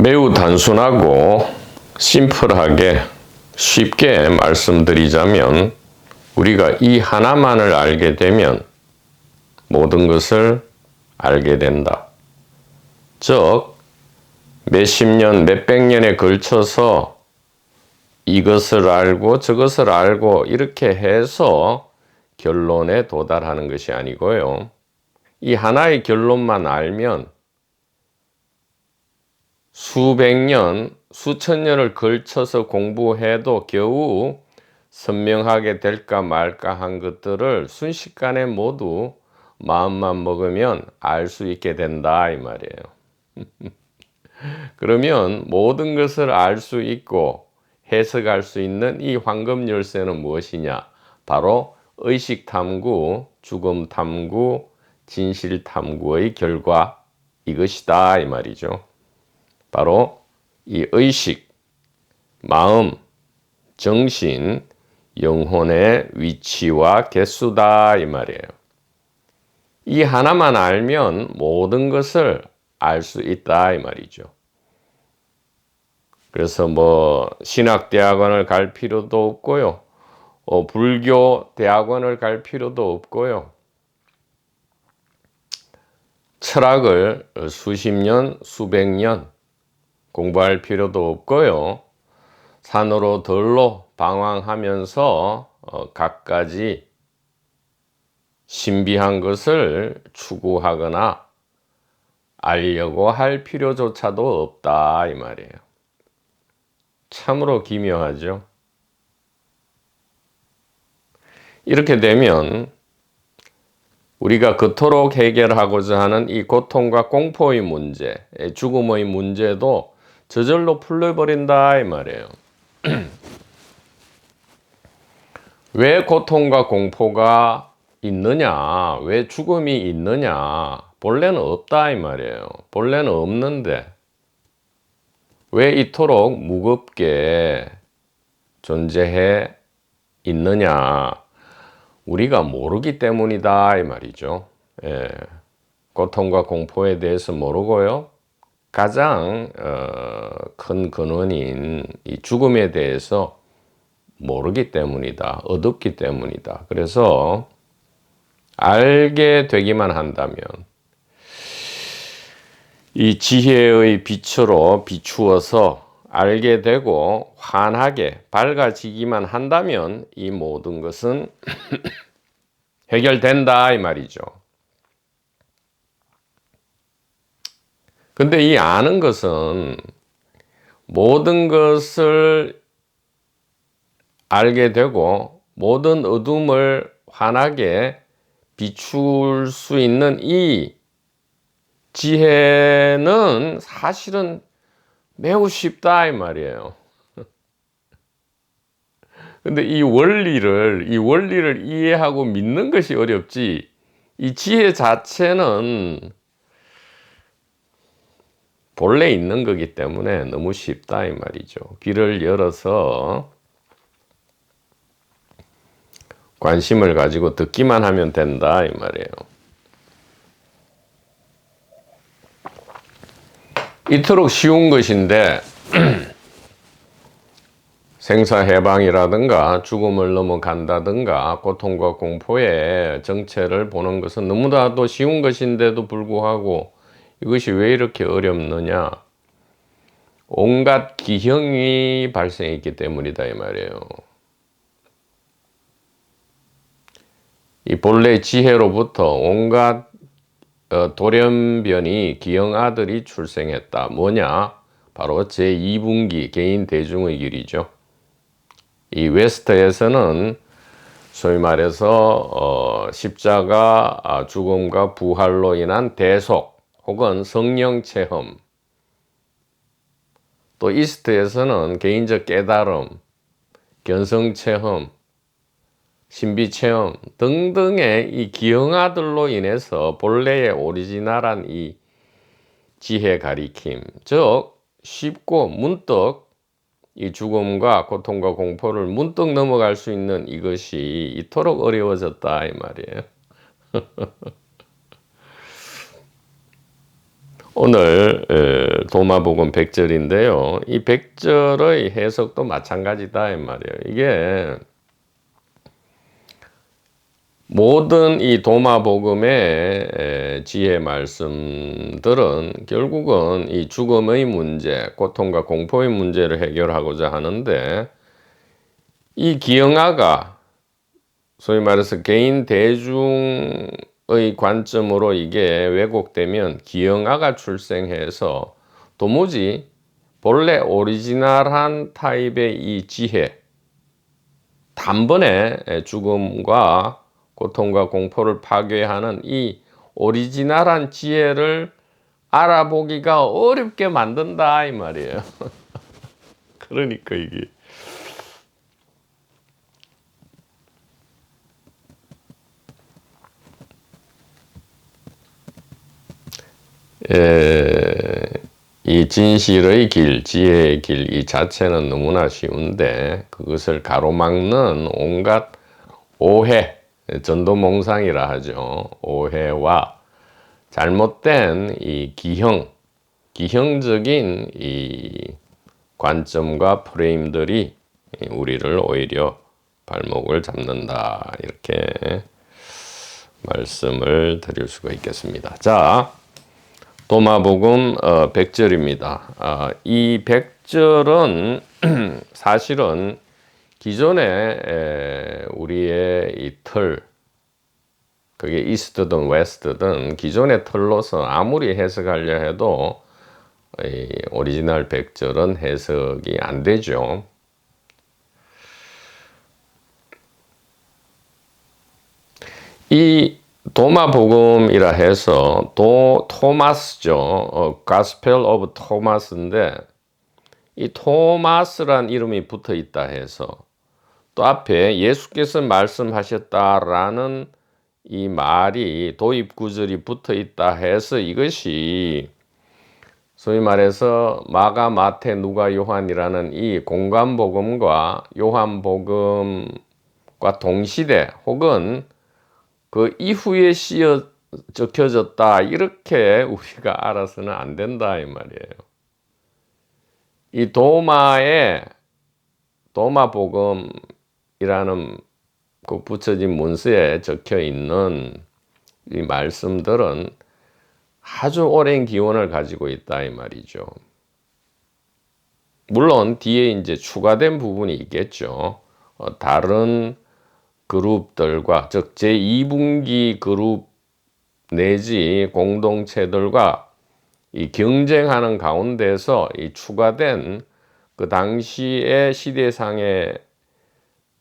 매우 단순하고 심플하게 쉽게 말씀드리자면 우리가 이 하나만을 알게 되면 모든 것을 알게 된다. 즉 몇십 년, 몇백 년에 걸쳐서 이것을 알고 저것을 알고 이렇게 해서 결론에 도달하는 것이 아니고요. 이 하나의 결론만 알면 수백 년, 수천 년을 걸쳐서 공부해도 겨우 선명하게 될까 말까 한 것들을 순식간에 모두 마음만 먹으면 알 수 있게 된다 이 말이에요. 그러면 모든 것을 알 수 있고 해석할 수 있는 이 황금 열쇠는 무엇이냐? 바로 의식탐구, 죽음탐구, 진실탐구의 결과 이것이다 이 말이죠. 바로 이 의식, 마음, 정신, 영혼의 위치와 개수다 이 말이에요. 이 하나만 알면 모든 것을 알 수 있다 이 말이죠. 그래서 신학대학원을 갈 필요도 없고요. 불교 대학원을 갈 필요도 없고요. 철학을 수십 년, 수백 년 공부할 필요도 없고요. 산으로 들로 방황하면서 갖가지 신비한 것을 추구하거나 알려고 할 필요조차도 없다 이 말이에요. 참으로 기묘하죠. 이렇게 되면 우리가 그토록 해결하고자 하는 이 고통과 공포의 문제, 죽음의 문제도 저절로 풀려버린다 이 말이에요. 왜 고통과 공포가 있느냐? 왜 죽음이 있느냐? 본래는 없다 이 말이에요. 본래는 없는데 왜 이토록 무겁게 존재해 있느냐? 우리가 모르기 때문이다 이 말이죠. 고통과 공포에 대해서 모르고요. 가장 큰 근원인 이 죽음에 대해서 모르기 때문이다. 어둡기 때문이다. 그래서 알게 되기만 한다면 이 지혜의 빛으로 비추어서 알게 되고 환하게 밝아지기만 한다면 이 모든 것은 해결된다 이 말이죠. 근데 이 아는 것은 모든 것을 알게 되고 모든 어둠을 환하게 비출 수 있는 이 지혜는 사실은 매우 쉽다 이 말이에요. 근데 이 원리를 이해하고 믿는 것이 어렵지, 이 지혜 자체는 본래 있는 거기 때문에 너무 쉽다 이 말이죠. 귀를 열어서 관심을 가지고 듣기만 하면 된다 이 말이에요. 이토록 쉬운 것인데 생사해방이라든가 죽음을 넘어간다든가 고통과 공포의 정체를 보는 것은 너무나도 쉬운 것인데도 불구하고 이것이 왜 이렇게 어렵느냐? 온갖 기형이 발생했기 때문이다 이 말이에요. 이 본래 지혜로부터 온갖 돌연변이 기형아들이 출생했다. 뭐냐? 바로 제2분기 개인 대중의 길이죠. 이 웨스트에서는 소위 말해서 십자가 죽음과 부활로 인한 대속 혹은 성령 체험, 또 이스트에서는 개인적 깨달음, 견성 체험, 신비 체험 등등의 이 기형아들로 인해서 본래의 오리지널한 이 지혜 가리킴, 즉 쉽고 문득 이 죽음과 고통과 공포를 문득 넘어갈 수 있는 이것이 이토록 어려워졌다 이 말이에요. 오늘 도마복음 100절인데요. 이 100절의 해석도 마찬가지다 이 말이에요. 이게 모든 이 도마복음의 지혜 말씀들은 결국은 이 죽음의 문제, 고통과 공포의 문제를 해결하고자 하는데, 이 기영아가 소위 말해서 개인 대중의 관점으로 이게 왜곡되면 기영아가 출생해서 도무지 본래 오리지널한 타입의 이 지혜, 단번에 죽음과 고통과 공포를 파괴하는 이 오리지널한 지혜를 알아보기가 어렵게 만든다 이 말이에요. 그러니까 이게 이 진실의 길, 지혜의 길 이 자체는 너무나 쉬운데 그것을 가로막는 온갖 오해, 전도몽상이라 하죠. 오해와 잘못된 이 기형적인 이 관점과 프레임들이 우리를 오히려 발목을 잡는다. 이렇게 말씀을 드릴 수가 있겠습니다. 자, 도마복음 100절입니다. 이 100절은 사실은 기존에 우리의 이 틀, 그게 이스트든 웨스트든 기존의 틀로서 아무리 해석하려 해도 이 오리지널 100절은 해석이 안 되죠. 이 도마복음이라 해서 토마스죠. Gospel of Thomas인데 이 토마스란 이름이 붙어 있다 해서 또 앞에 예수께서 말씀하셨다라는 이 말이 도입 구절이 붙어 있다 해서 이것이 소위 말해서 마가, 마태, 누가, 요한이라는 이 공관복음과 요한복음과 동시대 혹은 그 이후에 적혀졌다 이렇게 우리가 알아서는 안 된다 이 말이에요. 이 도마복음이라는 그 붙여진 문서에 적혀 있는 이 말씀들은 아주 오랜 기원을 가지고 있다 이 말이죠. 물론 뒤에 이제 추가된 부분이 있겠죠. 다른 그룹들과 즉 제2분기 그룹 내지 공동체들과 이 경쟁하는 가운데서 이 추가된 그 당시의 시대상에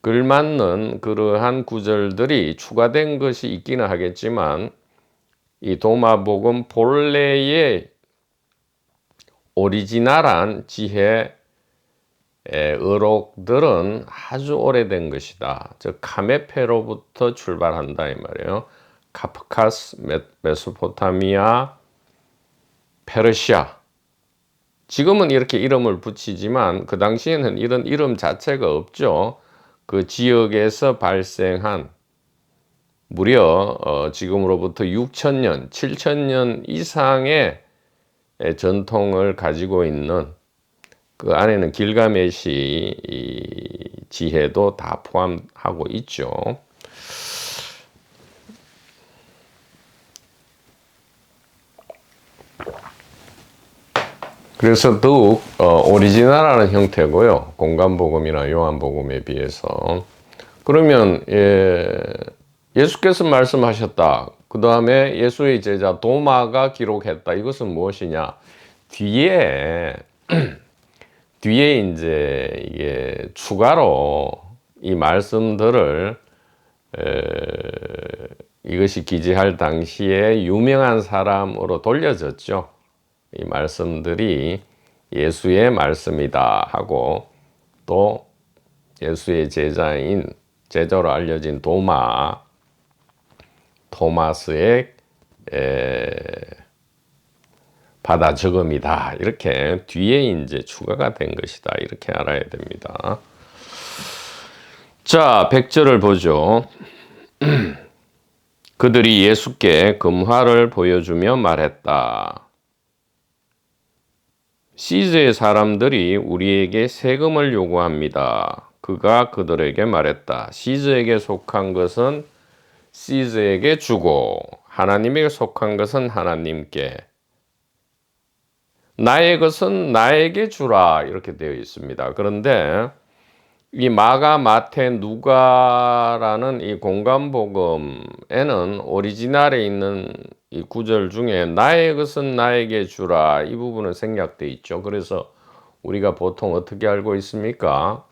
걸맞는 그러한 구절들이 추가된 것이 있기는 하겠지만 이 도마복음 본래의 오리지널한 지혜 의록들은 아주 오래된 것이다. 즉 카메페로부터 출발한다 이 말이에요. 카프카스, 메소포타미아, 페르시아. 지금은 이렇게 이름을 붙이지만 그 당시에는 이런 이름 자체가 없죠. 그 지역에서 발생한 무려 지금으로부터 6,000년, 7,000년 이상의 전통을 가지고 있는 그 안에는 길가메시 이 지혜도 다 포함하고 있죠. 그래서 더욱 오리지널한 형태고요. 공관복음이나 요한복음에 비해서. 그러면 예수께서 말씀하셨다. 그 다음에 예수의 제자 도마가 기록했다. 이것은 무엇이냐? 뒤에 이제 이게 추가로 이 말씀들을 이것이 기재할 당시에 유명한 사람으로 돌려졌죠. 이 말씀들이 예수의 말씀이다 하고 또 예수의 제자로 알려진 토마스의 받아 적음이다. 이렇게 뒤에 이제 추가가 된 것이다. 이렇게 알아야 됩니다. 자, 100절을 보죠. 그들이 예수께 금화를 보여주며 말했다. 시즈의 사람들이 우리에게 세금을 요구합니다. 그가 그들에게 말했다. 시즈에게 속한 것은 시즈에게 주고 하나님에게 속한 것은 하나님께, 나의 것은 나에게 주라, 이렇게 되어 있습니다. 그런데 이 마가, 마태, 누가라는 이 공간복음에는 오리지널에 있는 이 구절 중에 나의 것은 나에게 주라, 이 부분은 생략되어 있죠. 그래서 우리가 보통 어떻게 알고 있습니까?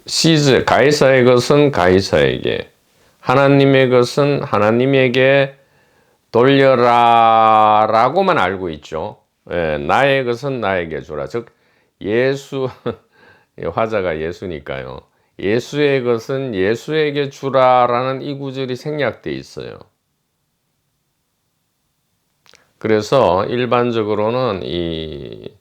시즈, 가이사의 것은 가이사에게, 하나님의 것은 하나님에게 돌려라 라고만 알고 있죠. 나의 것은 나에게 주라. 즉 예수 화자가 예수니까요. 예수의 것은 예수에게 주라라는 이 구절이 생략되어 있어요. 그래서 일반적으로는 이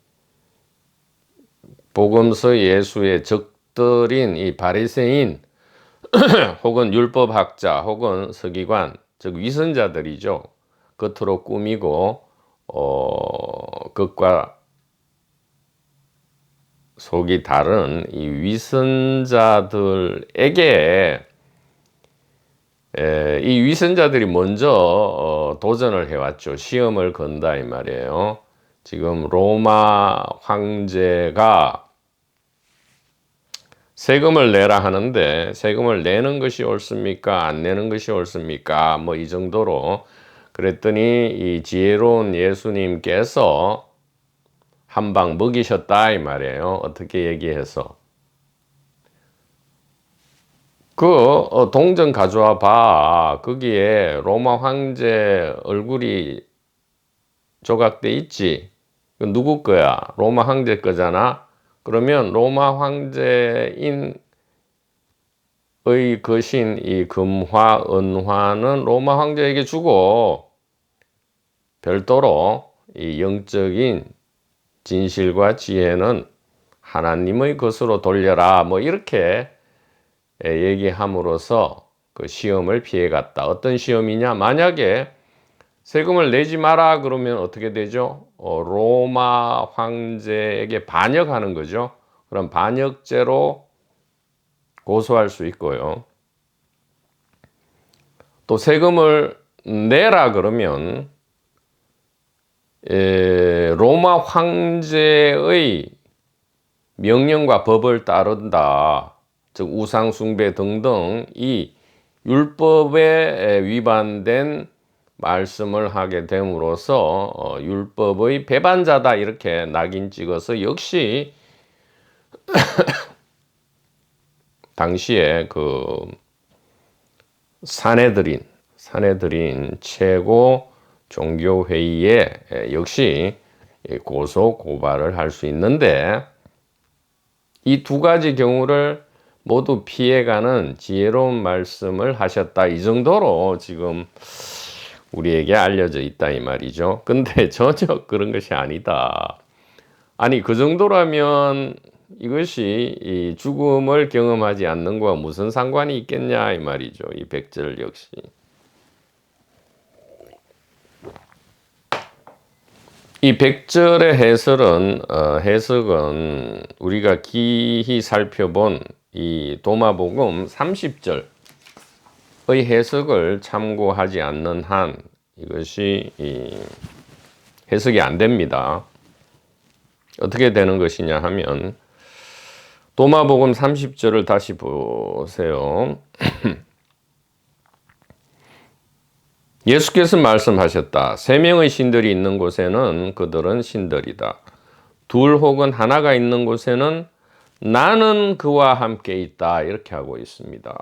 복음서 예수의 적들인 이 바리새인 혹은 율법학자 혹은 서기관, 즉 위선자들이죠. 겉으로 꾸미고 겉과 속이 다른 이 위선자들에게 이 위선자들이 먼저 도전을 해왔죠. 시험을 건다 이 말이에요. 지금 로마 황제가 세금을 내라 하는데 세금을 내는 것이 옳습니까? 안 내는 것이 옳습니까? 뭐 이 정도로 그랬더니 이 지혜로운 예수님께서 한 방 먹이셨다 이 말이에요. 어떻게 얘기해서 동전 가져와 봐. 거기에 로마 황제 얼굴이 조각돼 있지. 누구 거야? 로마 황제 거잖아. 그러면 로마 황제인의 것인 이 금화, 은화는 로마 황제에게 주고 별도로 이 영적인 진실과 지혜는 하나님의 것으로 돌려라. 뭐 이렇게 얘기함으로써 그 시험을 피해갔다. 어떤 시험이냐? 만약에 세금을 내지 마라 그러면 어떻게 되죠? 로마 황제에게 반역하는 거죠. 그럼 반역죄로 고소할 수 있고요. 또 세금을 내라 그러면 로마 황제의 명령과 법을 따른다. 즉 우상 숭배 등등 이 율법에 위반된 말씀을 하게 됨으로써 율법의 배반자다 이렇게 낙인 찍어서 역시 당시에 그 사내들인 최고 종교회의에 역시 고소 고발을 할 수 있는데 이 두 가지 경우를 모두 피해가는 지혜로운 말씀을 하셨다. 이 정도로 지금 우리에게 알려져 있다 이 말이죠. 근데 전혀 그런 것이 아니다. 아니 그 정도라면 이것이 이 죽음을 경험하지 않는 것과 무슨 상관이 있겠냐 이 말이죠. 이 백절 역시. 이 백절의 해석은 우리가 기히 살펴본 이 도마복음 30절의 해석을 참고하지 않는 한 이것이 해석이 안 됩니다. 어떻게 되는 것이냐 하면 도마복음 30절을 다시 보세요. 예수께서 말씀하셨다. 세 명의 신들이 있는 곳에는 그들은 신들이다. 둘 혹은 하나가 있는 곳에는 나는 그와 함께 있다. 이렇게 하고 있습니다.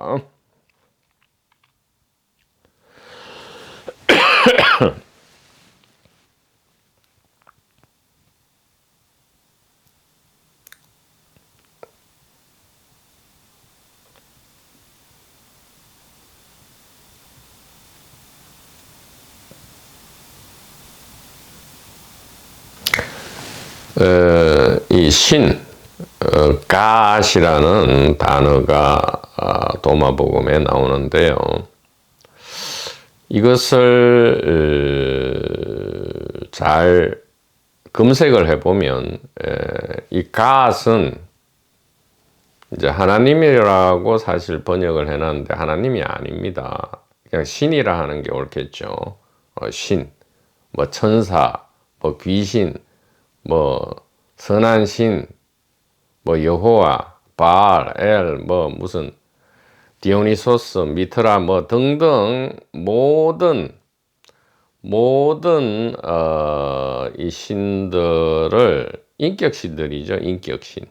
이 신, 갓이라는 단어가 도마복음에 나오는데요. 이것을 잘 검색을 해보면 이 God은 이제 하나님이라고 사실 번역을 해놨는데 하나님이 아닙니다. 그냥 신이라 하는 게 옳겠죠. 신, 뭐 천사, 뭐 귀신, 뭐 선한 신, 뭐 여호와, 바알, 엘, 뭐 무슨 디오니소스, 미트라 뭐 등등 모든 이 신들을 인격신들이죠. 인격신.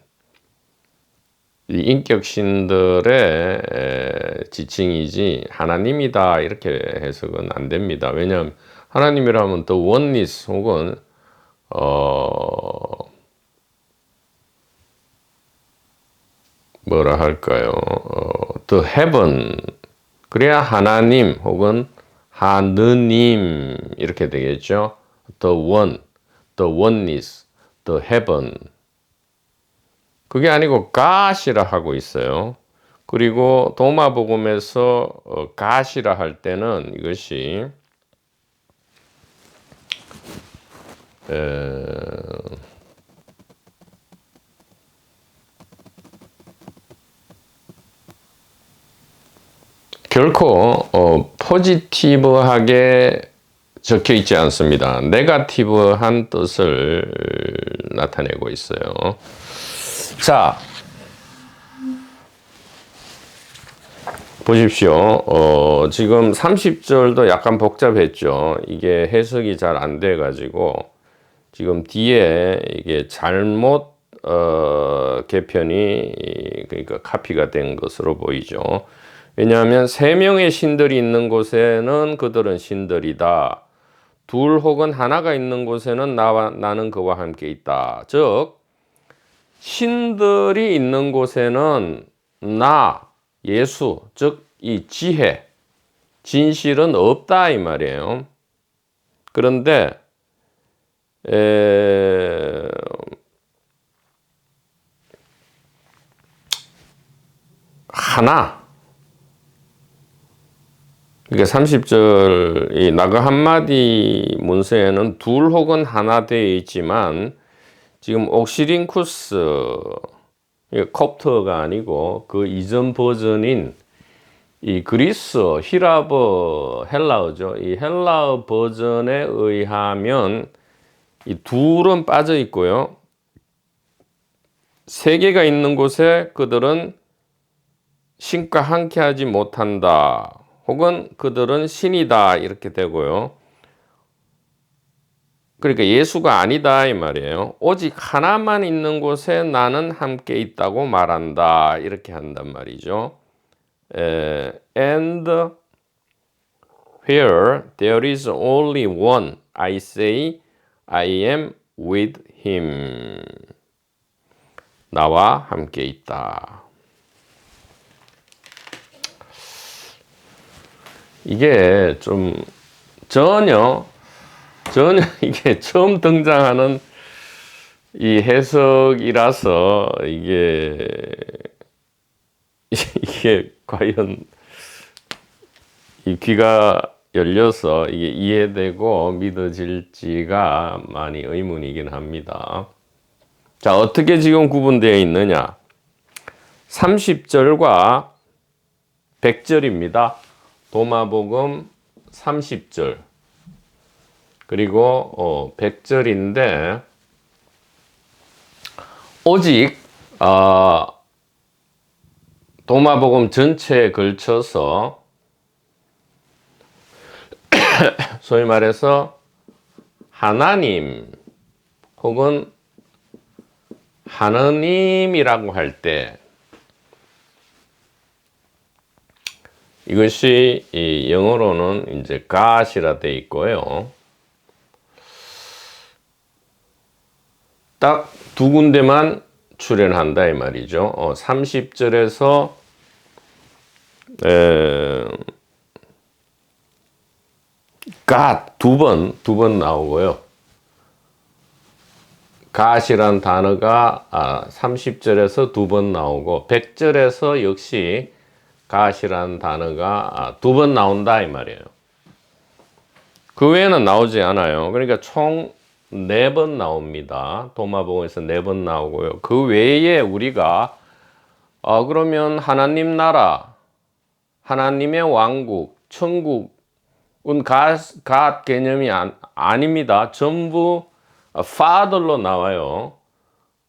이 인격신들의 지칭이지 하나님이다 이렇게 해석은 안 됩니다. 왜냐하면 하나님이라면 the oneness 혹은 뭐라 할까요? the heaven 그래야 하나님 혹은 하느님 이렇게 되겠죠. the one, the oneness, the heaven 그게 아니고 God이라 하고 있어요. 그리고 도마복음에서 God이라 할 때는 이것이 결코 포지티브하게 적혀 있지 않습니다. 네거티브한 뜻을 나타내고 있어요. 자, 보십시오. 지금 30절도 약간 복잡했죠. 이게 해석이 잘 안 돼가지고 지금 뒤에 이게 잘못 개편이 그러니까 카피가 된 것으로 보이죠. 왜냐하면 세 명의 신들이 있는 곳에는 그들은 신들이다. 둘 혹은 하나가 있는 곳에는 나는 그와 함께 있다. 즉 신들이 있는 곳에는 나, 예수, 즉 이 지혜, 진실은 없다 이 말이에요. 그런데 하나 그러니까 30절 이 나그 한마디 문서에는 둘 혹은 하나 되어 있지만 지금 옥시링쿠스 콥트가 아니고 그 이전 버전인 이 그리스, 히라버, 헬라어죠. 이 헬라어 버전에 의하면 이 둘은 빠져 있고요. 세 개가 있는 곳에 그들은 신과 함께하지 못한다. 혹은 그들은 신이다 이렇게 되고요. 그러니까 예수가 아니다 이 말이에요. 오직 하나만 있는 곳에 나는 함께 있다고 말한다 이렇게 한단 말이죠. And where there is only one, I say I am with him. 나와 함께 있다. 이게 좀 전혀 이게 처음 등장하는 이 해석이라서 이게 과연 이 귀가 열려서 이게 이해되고 믿어질지가 많이 의문이긴 합니다. 자, 어떻게 지금 구분되어 있느냐? 30절과 100절입니다. 도마복음 30절 그리고 100절인데 오직 도마복음 전체에 걸쳐서 소위 말해서 하나님 혹은 하느님이라고 할 때 이것이 이 영어로는 이제 God이라 돼 있고요. 딱 두 군데만 출연한다 이 말이죠. 30절에서 God 두 번 나오고요. God이란 단어가 30절에서 두 번 나오고 100절에서 역시 갓이라는 단어가 2번 나온다 이 말이에요. 그 외에는 나오지 않아요. 그러니까 총 4번 나옵니다. 도마복음에서 4번 나오고요. 그 외에 우리가 그러면 하나님 나라, 하나님의 왕국, 천국은 갓 개념이 아닙니다. 전부 father로 나와요.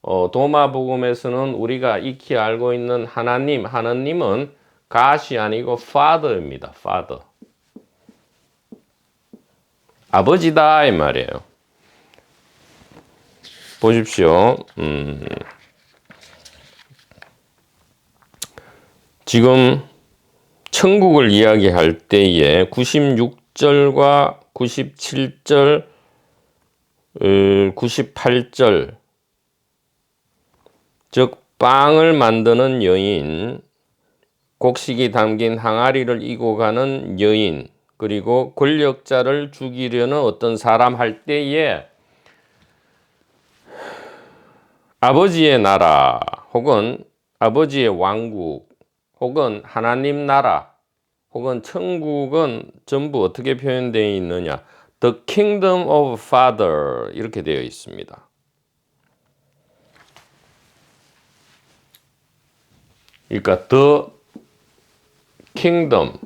도마복음에서는 우리가 익히 알고 있는 하나님은 갓이 아니고 father입니다. father. 아버지다 이 말이에요. 보십시오. 지금 천국을 이야기할 때에 96절과 97절, 98절, 즉 빵을 만드는 여인, 곡식이 담긴 항아리를 이고 가는 여인, 그리고 권력자를 죽이려는 어떤 사람 할 때에 아버지의 나라 혹은 아버지의 왕국 혹은 하나님 나라 혹은 천국은 전부 어떻게 표현되어 있느냐? The kingdom of Father 이렇게 되어 있습니다. 그러니까 The kingdom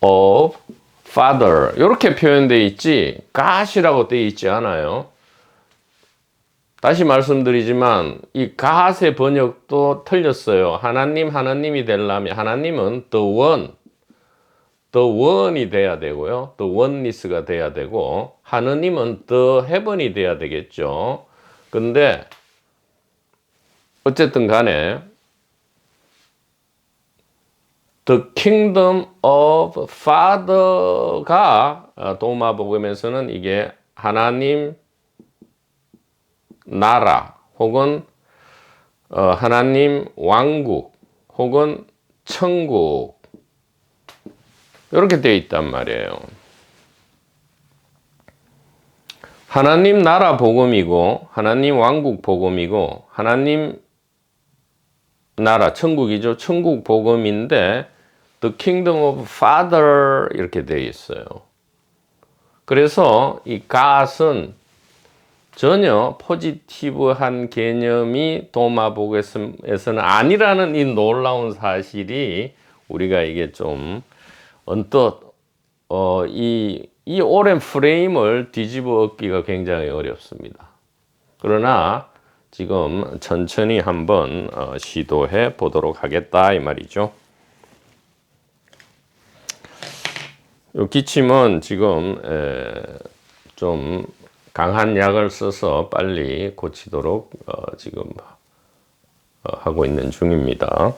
of Father 이렇게 표현되어 있지 God이라고 되어 있지 않아요. 다시 말씀드리지만 이 God의 번역도 틀렸어요. 하나님이 되려면 하나님은 The One이 돼야 되고요. The Oneness가 돼야 되고 하느님은 The Heaven이 돼야 되겠죠. 근데 어쨌든 간에 The Kingdom of Father가 도마복음에서는 이게 하나님 나라 혹은 하나님 왕국 혹은 천국 이렇게 되어 있단 말이에요. 하나님 나라 복음이고 하나님 왕국 복음이고 하나님 나라 천국이죠. 천국 복음인데 The Kingdom of Father 이렇게 되어 있어요. 그래서 이 God은 전혀 포지티브한 개념이 도마복음에서는 아니라는 이 놀라운 사실이 우리가 이게 좀 언뜻 이 오랜 프레임을 뒤집어 엎기가 굉장히 어렵습니다. 그러나 지금 천천히 한번 시도해 보도록 하겠다 이 말이죠. 이 기침은 지금 좀 강한 약을 써서 빨리 고치도록 지금 하고 있는 중입니다.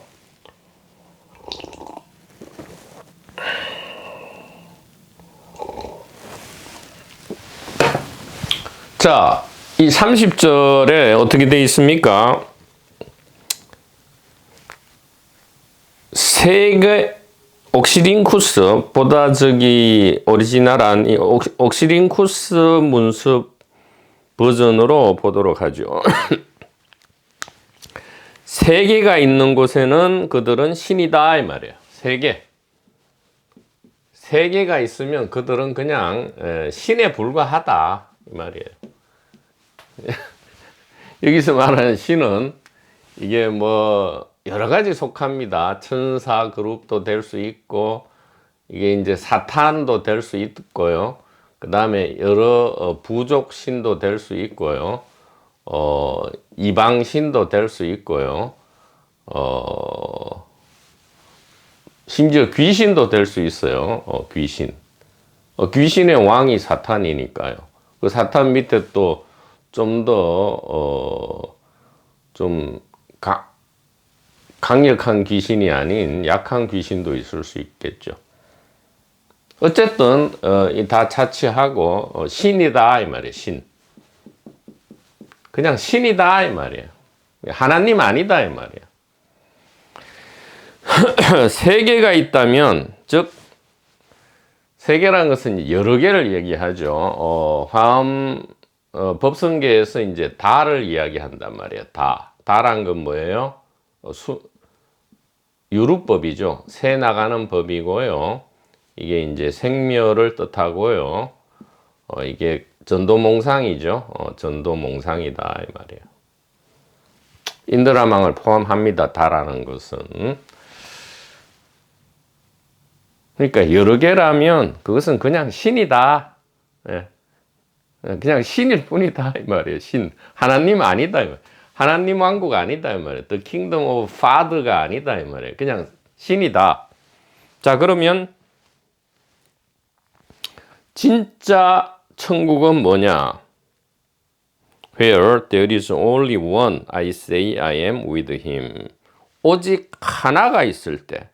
자, 이 30절에 어떻게 되어 있습니까? 세계 옥시링쿠스보다 오리지널한 이 옥시링쿠스 문습 버전으로 보도록 하죠. 세계가 있는 곳에는 그들은 신이다 이 말이에요. 세계가 있으면 그들은 그냥 신에 불과하다 이 말이에요. 여기서 말하는 신은 이게 뭐 여러 가지 속합니다. 천사 그룹도 될 수 있고 이게 이제 사탄도 될 수 있고요. 그 다음에 여러 부족 신도 될 수 있고요. 이방 신도 될 수 있고요. 심지어 귀신도 될 수 있어요. 귀신. 귀신의 왕이 사탄이니까요. 그 사탄 밑에 또 좀 더 좀 강력한 귀신이 아닌 약한 귀신도 있을 수 있겠죠. 어쨌든 다 차치하고 신이다 이 말이에요. 신. 그냥 신이다 이 말이에요. 하나님 아니다 이 말이에요. 세계가 있다면 즉 세계라는 것은 여러 개를 얘기하죠. 법성계에서 이제 다를 이야기한단 말이에요. 다란 건 뭐예요? 유루법이죠. 새 나가는 법이고요. 이게 이제 생멸을 뜻하고요. 이게 전도몽상이죠. 전도몽상이다 이 말이에요. 인드라망을 포함합니다. 다라는 것은. 그러니까 여러 개라면 그것은 그냥 신이다. 예. 그냥 신일 뿐이다 이 말이에요. 신. 하나님 아니다 이 말이에요. 하나님 왕국 아니다 이 말이에요. The Kingdom of Father가 아니다 이 말이에요. 그냥 신이다. 자, 그러면 진짜 천국은 뭐냐? Where there is only one, I say I am with him. 오직 하나가 있을 때,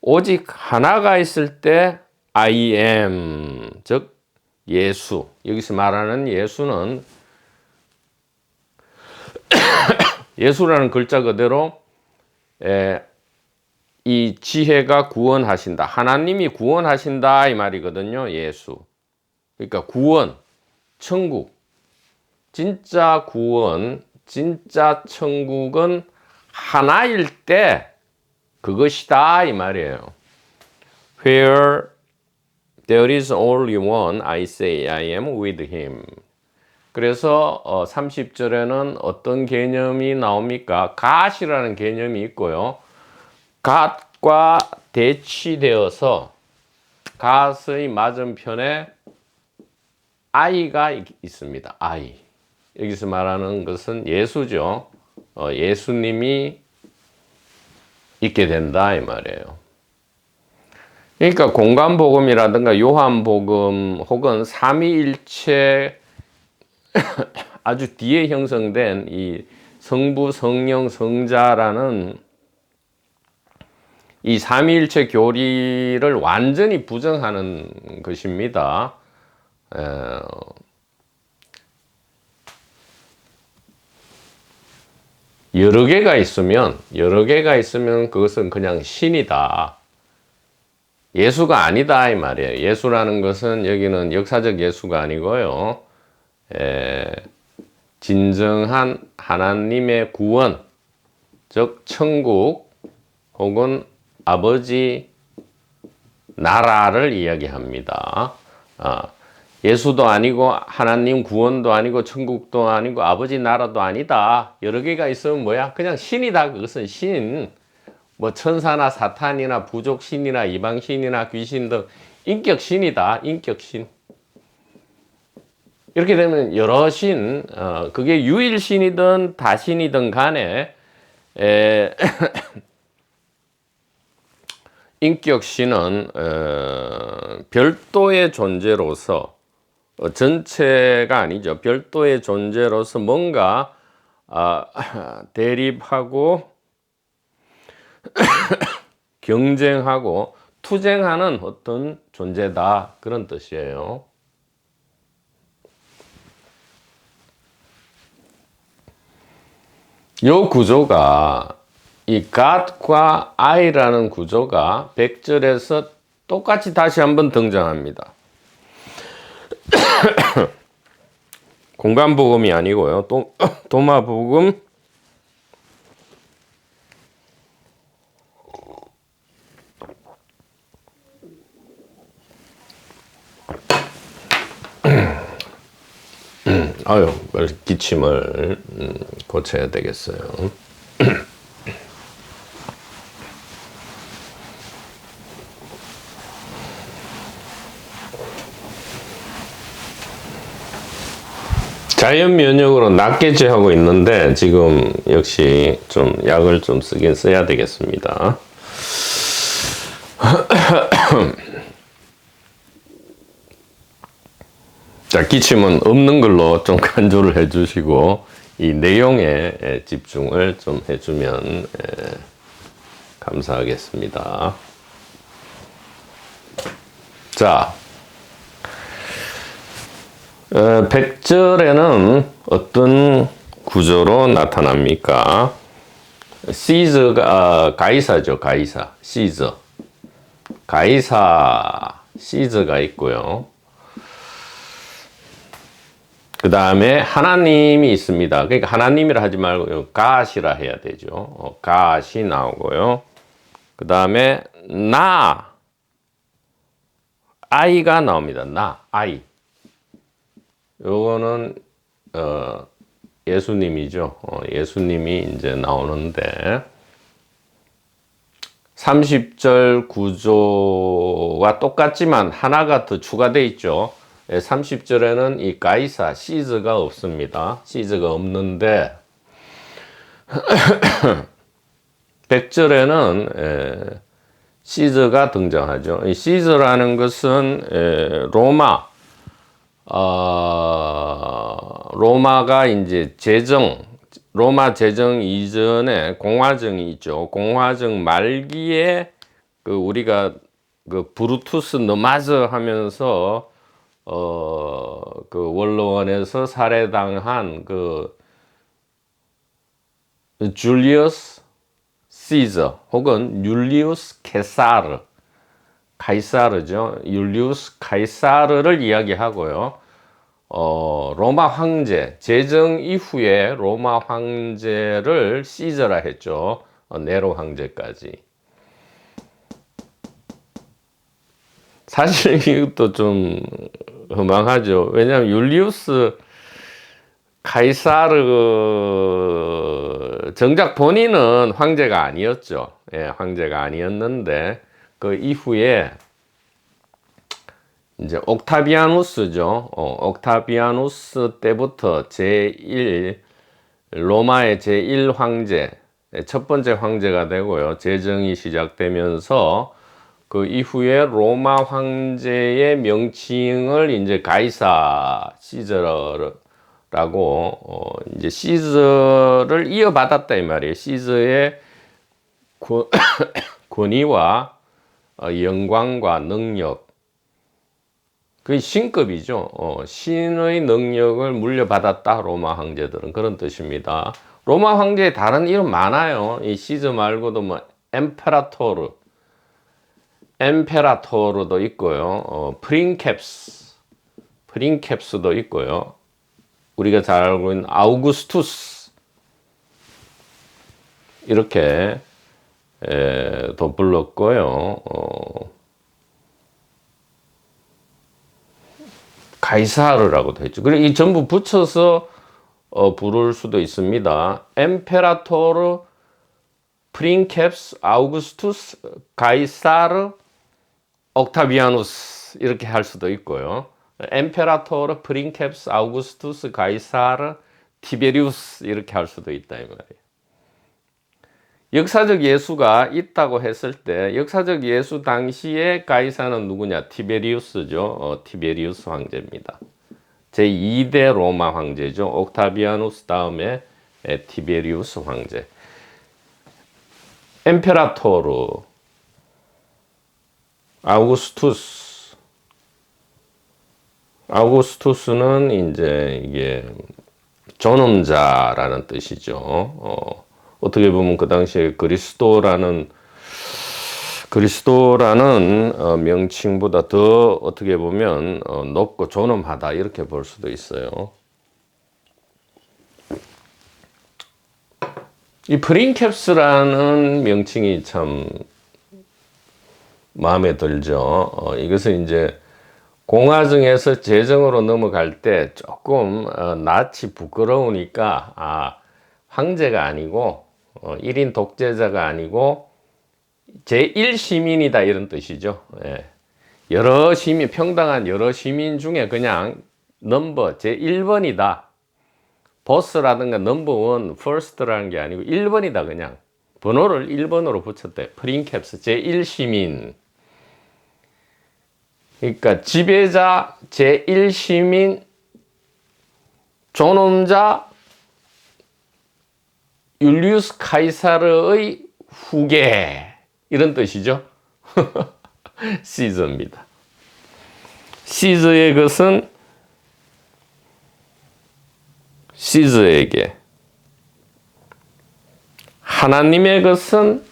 오직 하나가 있을 때 I am, 즉 예수. 여기서 말하는 예수는 예수라는 글자 그대로 이 지혜가 구원하신다. 하나님이 구원하신다 이 말이거든요. 예수. 그러니까 구원, 천국. 진짜 구원, 진짜 천국은 하나일 때 그것이다 이 말이에요. Where there is only one, I say I am with him. 그래서 30절에는 어떤 개념이 나옵니까? God이라는 개념이 있고요. God과 대치되어서 God의 맞은편에 I가 있습니다. I. 여기서 말하는 것은 예수죠. 예수님이 있게 된다 이 말이에요. 그러니까 공간복음이라든가 요한복음 혹은 삼위일체 아주 뒤에 형성된 이 성부, 성령, 성자라는 이 삼위일체 교리를 완전히 부정하는 것입니다. 여러 개가 있으면 그것은 그냥 신이다. 예수가 아니다 이 말이에요. 예수라는 것은 여기는 역사적 예수가 아니고요. 진정한 하나님의 구원, 즉 천국 혹은 아버지 나라를 이야기합니다. 예수도 아니고 하나님 구원도 아니고 천국도 아니고 아버지 나라도 아니다. 여러 개가 있으면 뭐야? 그냥 신이다. 그것은 신. 뭐 천사나 사탄이나 부족신이나 이방신이나 귀신 등 인격 신이다. 인격 신. 이렇게 되면 여러 신, 그게 유일신이든 다신이든 간에 인격 신은 별도의 존재로서 전체가 아니죠. 별도의 존재로서 뭔가 대립하고 경쟁하고 투쟁하는 어떤 존재다. 그런 뜻이에요. 이 구조가 이 God과 I라는 구조가 100절에서 똑같이 다시 한번 등장합니다. 공간복음이 아니고요. 도마복음 '아유, 기침을 고쳐야 되겠어요. 자연 면역으로 낫게 제하고 있는데 지금 역시 좀 약을 좀 쓰긴 써야 되겠습니다. 자, 기침은 없는 걸로 좀 간주를 해주시고 이 내용에 집중을 좀 해주면 감사하겠습니다. 자, 100절에는 어떤 구조로 나타납니까? 시저가 가이사죠. 가이사, 시저, 가이사, 시저가 있고요. 그 다음에 하나님이 있습니다. 그러니까 하나님이라 하지 말고 God이라 해야 되죠. God이 나오고요. 그 다음에 I가 나옵니다. I. 요거는 예수님이죠. 예수님이 이제 나오는데 30절 구조와 똑같지만 하나가 더 추가되어 있죠. 30절에는 이 가이사, 시즈가 없습니다. 시즈가 없는데 100절에는 시즈가 등장하죠. 이 시즈라는 것은 로마가 이제 로마 제정 이전에 공화정이 있죠. 공화정 말기에 우리가 브루투스 너마저 하면서 원로원에서 살해당한 줄리우스 시저 혹은 율리우스 카이사르죠. 율리우스 카이사르를 이야기하고요. 로마 황제, 제정 이후에 로마 황제를 시저라 했죠. 네로 황제까지. 사실 이것도 좀 허망하죠. 왜냐하면 율리우스 카이사르 정작 본인은 황제가 아니었죠. 황제가 아니었는데 그 이후에 이제 옥타비아누스죠. 옥타비아누스 때부터 로마의 제1 황제, 첫 번째 황제가 되고요. 제정이 시작되면서 그 이후에 로마 황제의 명칭을 이제 가이사 시저라고 이제 시저를 이어받았다 이 말이에요. 시저의 권위와 영광과 능력, 그 신급이죠. 신의 능력을 물려받았다 로마 황제들은 그런 뜻입니다. 로마 황제의 다른 이름 많아요. 이 시저 말고도 뭐 엠페라토르도 있고요. 프린캡스도 있고요. 우리가 잘 알고 있는 아우구스투스 이렇게 도 불렀고요. 가이사르라고도 했죠. 그리고 이 전부 붙여서 부를 수도 있습니다. 엠페라토르, 프린캡스, 아우구스투스, 가이사르, 옥타비아누스 이렇게 할 수도 있고요. 엠페라토르, 프린캡스, 아우구스투스, 가이사르, 티베리우스 이렇게 할 수도 있다 이 말이에요. 역사적 예수가 있다고 했을 때 역사적 예수 당시에 가이사는 누구냐? 티베리우스죠. 티베리우스 황제입니다. 제2대 로마 황제죠. 옥타비아누스 다음에 티베리우스 황제. 엠페라토르, 아우구스투스는 이제 이게 존엄자라는 뜻이죠. 어떻게 보면 그 당시에 그리스도라는 명칭보다 더 어떻게 보면 높고 존엄하다 이렇게 볼 수도 있어요. 이 프린캡스라는 명칭이 참 마음에 들죠. 이것은 이제 공화정에서 제정으로 넘어갈 때 조금 낯이 부끄러우니까 황제가 아니고 1인 독재자가 아니고 제1시민이다 이런 뜻이죠. 여러 시민, 평등한 여러 시민 중에 그냥 넘버 제1번이다. 보스라든가 넘버1, 퍼스트라는 게 아니고 1번이다 그냥. 번호를 1번으로 붙였대. 프린캡스 제1시민. 그러니까 지배자 제1시민, 존엄자 율리우스 카이사르의 후계 이런 뜻이죠. 시저입니다. 시저의 것은 시저에게, 하나님의 것은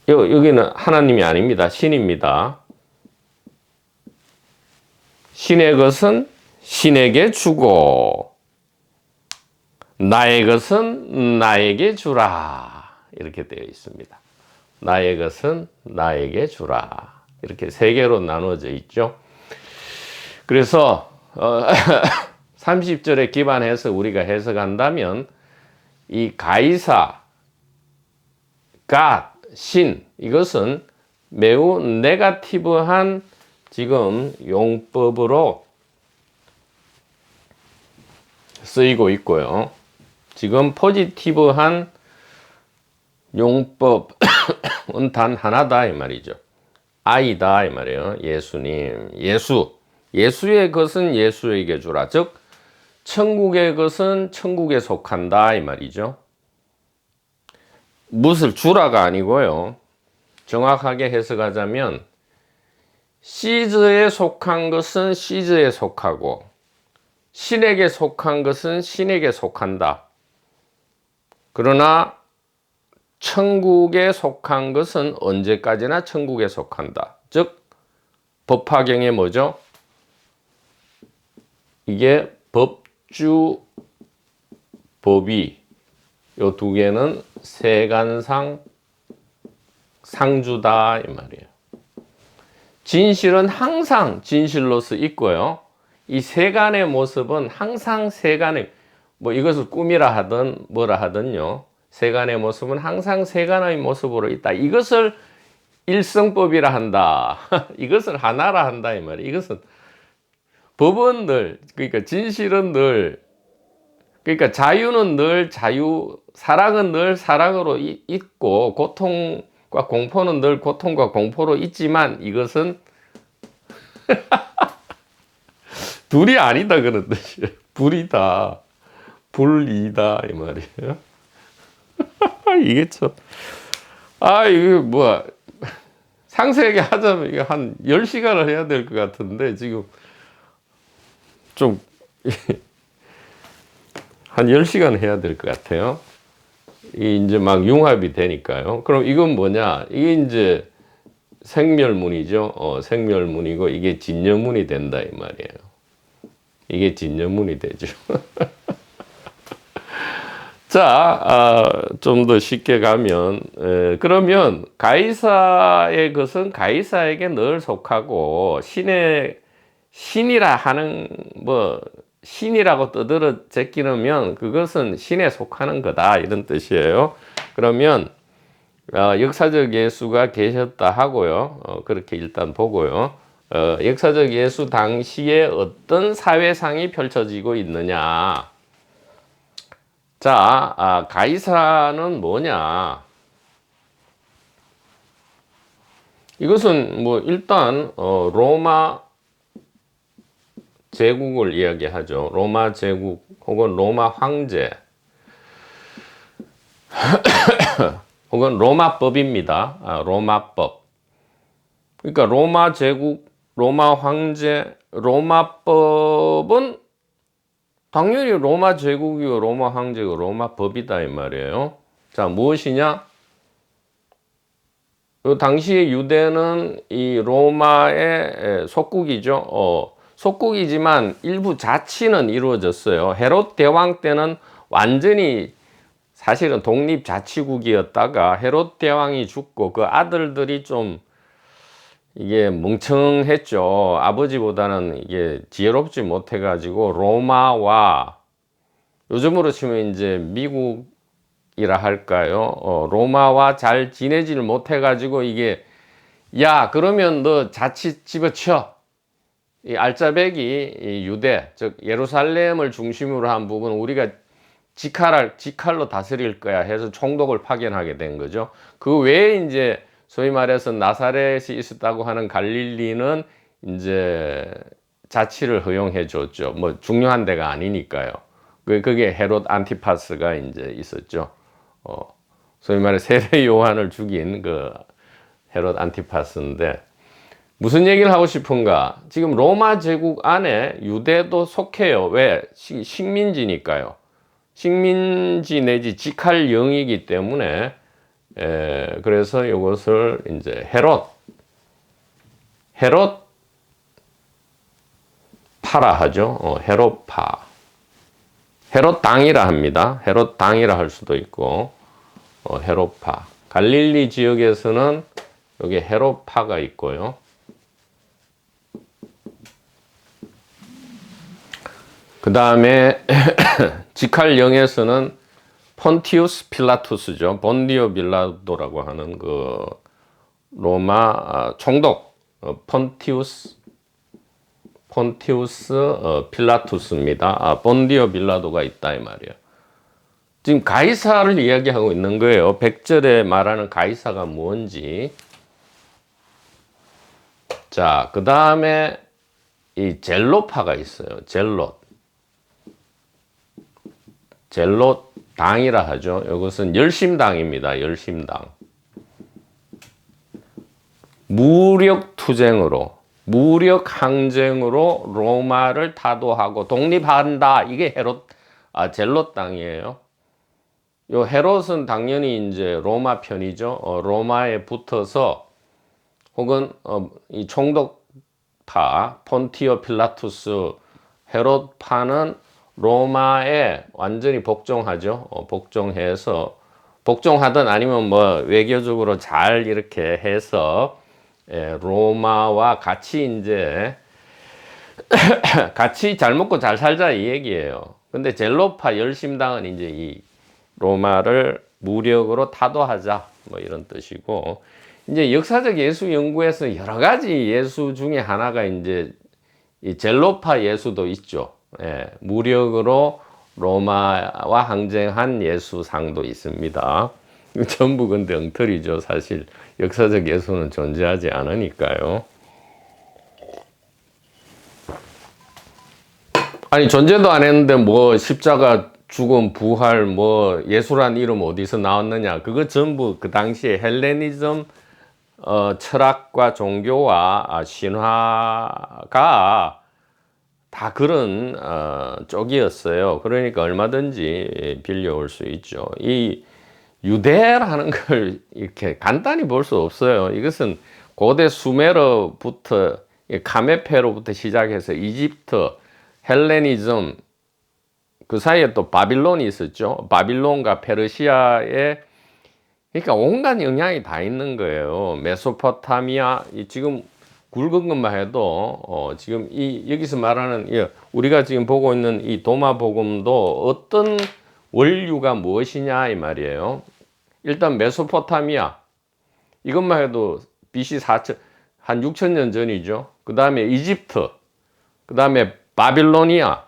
여기는 하나님이 아닙니다. 신입니다. 신의 것은 신에게 주고 나의 것은 나에게 주라. 이렇게 되어 있습니다. 나의 것은 나에게 주라. 이렇게 세 개로 나누어져 있죠. 그래서 30절에 기반해서 우리가 해석한다면 이 가이사, God, 신, 이것은 매우 네거티브한 지금 용법으로 쓰이고 있고요. 지금 포지티브한 용법은 단 하나다 이 말이죠. I다 이 말이에요. 예수님, 예수의 것은 예수에게 주라. 즉 천국의 것은 천국에 속한다 이 말이죠. 무엇을 주라가 아니고요. 정확하게 해석하자면 시즈에 속한 것은 시즈에 속하고 신에게 속한 것은 신에게 속한다. 그러나 천국에 속한 것은 언제까지나 천국에 속한다. 즉 법화경에 뭐죠? 이게 법주, 법이 요 두 개는 세간상 상주다 이 말이에요. 진실은 항상 진실로서 있고요. 이 세간의 모습은 항상 세간의 뭐 이것을 꿈이라 하든 뭐라 하든요. 세간의 모습은 항상 세간의 모습으로 있다. 이것을 일성법이라 한다. 이것을 하나라 한다 이 말이에요. 이것은 법은 늘, 그러니까 진실은 늘, 그러니까 자유는 늘 자유, 사랑은 늘 사랑으로 있고 고통과 공포는 늘 고통과 공포로 있지만 이것은 둘이 아니다 그런 뜻이에요. 불이다, 불이다 이 말이에요. 이게 참, 이게 뭐야, 상세하게 하자면 이게 한 10시간을 해야 될 것 같은데 지금 좀 한 10시간 해야 될 것 같아요. 이게 이제 막 융합이 되니까요. 그럼 이건 뭐냐? 이게 이제 생멸문이죠. 생멸문이고 이게 진여문이 된다 이 말이에요. 이게 진여문이 되죠. 자, 좀 더 쉽게 가면 그러면 가이사의 것은 가이사에게 늘 속하고 신이라 하는 뭐 신이라고 떠들어 제끼면 그것은 신에 속하는 거다 이런 뜻이에요. 그러면 역사적 예수가 계셨다 하고요. 그렇게 일단 보고요. 역사적 예수 당시에 어떤 사회상이 펼쳐지고 있느냐. 자, 가이사는 뭐냐? 이것은 뭐 일단 로마 제국을 이야기하죠. 로마 제국 혹은 로마 황제 혹은 로마법입니다. 로마법. 그러니까 로마 제국, 로마 황제, 로마법은 당연히 로마 제국이고 로마 황제고 로마법이다 이 말이에요. 자, 무엇이냐? 그 당시에 유대는 이 로마의 속국이죠. 속국이지만 일부 자치는 이루어졌어요. 헤롯 대왕 때는 완전히 사실은 독립자치국이었다가 헤롯 대왕이 죽고 그 아들들이 좀 이게 멍청했죠. 아버지보다는 이게 지혜롭지 못해가지고 로마와 요즘으로 치면 이제 미국이라 할까요? 로마와 잘 지내지를 못해가지고 이게 야 그러면 너 자치 집어쳐. 이 알짜배기 이 유대 즉 예루살렘을 중심으로 한 부분 우리가 직할로 다스릴 거야 해서 총독을 파견하게 된 거죠. 그 외에 이제 소위 말해서 나사렛이 있었다고 하는 갈릴리는 이제 자치를 허용해 줬죠. 뭐 중요한 데가 아니니까요. 그게 헤롯 안티파스가 이제 있었죠. 소위 말해 세례 요한을 죽인 그 헤롯 안티파스인데 무슨 얘기를 하고 싶은가? 지금 로마 제국 안에 유대도 속해요. 왜? 식민지니까요. 식민지 내지 직할 영이기 때문에 그래서 이것을 이제 헤롯파라 하죠. 헤롯파. 헤롯 당이라 합니다. 헤롯 당이라 할 수도 있고, 헤롯파. 갈릴리 지역에서는 여기 헤롯파가 있고요. 그 다음에 직할령에서는 폰티우스 필라투스죠. 본디오 빌라도라고 하는 그 로마 총독 폰티우스 필라투스입니다. 본디오 빌라도가 있다 이 말이에요. 지금 가이사를 이야기하고 있는 거예요. 100절에 말하는 가이사가 뭔지. 자, 그 다음에 이 젤로파가 있어요. 젤롯 당이라 하죠. 이것은 열심당입니다. 열심당. 무력 투쟁으로, 무력 항쟁으로 로마를 타도하고 독립한다. 이게 젤롯 당이에요. 요 헤롯은 당연히 이제 로마 편이죠. 로마에 붙어서 혹은 이 총독파 폰티오 필라투스 헤롯파는 로마에 완전히 복종하죠. 복종하든 아니면 뭐 외교적으로 잘 이렇게 해서 로마와 같이 이제 같이 잘 먹고 잘 살자 이 얘기예요. 근데 젤로파 열심당은 이제 이 로마를 무력으로 타도하자 뭐 이런 뜻이고, 이제 역사적 예수 연구에서 여러 가지 예수 중에 하나가 이제 이 젤로파 예수도 있죠. 무력으로 로마와 항쟁한 예수상도 있습니다. 전부 근데 엉터리죠. 사실 역사적 예수는 존재하지 않으니까요. 아니 존재도 안 했는데 뭐 십자가 죽음 부활 뭐 예수란 이름 어디서 나왔느냐, 그거 전부 그 당시에 헬레니즘 철학과 종교와 신화가 다 그런 쪽이었어요. 그러니까 얼마든지 빌려올 수 있죠. 이 유대라는 걸 이렇게 간단히 볼 수 없어요. 이것은 고대 수메르부터 카메페로부터 시작해서 이집트, 헬레니즘, 그 사이에 또 바빌론이 있었죠. 바빌론과 페르시아에, 그러니까 온갖 영향이 다 있는 거예요. 메소포타미아, 지금 굵은 것만 해도 지금 여기서 말하는 우리가 지금 보고 있는 이 도마복음도 어떤 원류가 무엇이냐 이 말이에요. 일단 메소포타미아 이것만 해도 BC 4천 한 6천 년 전이죠. 그 다음에 이집트, 그 다음에 바빌로니아,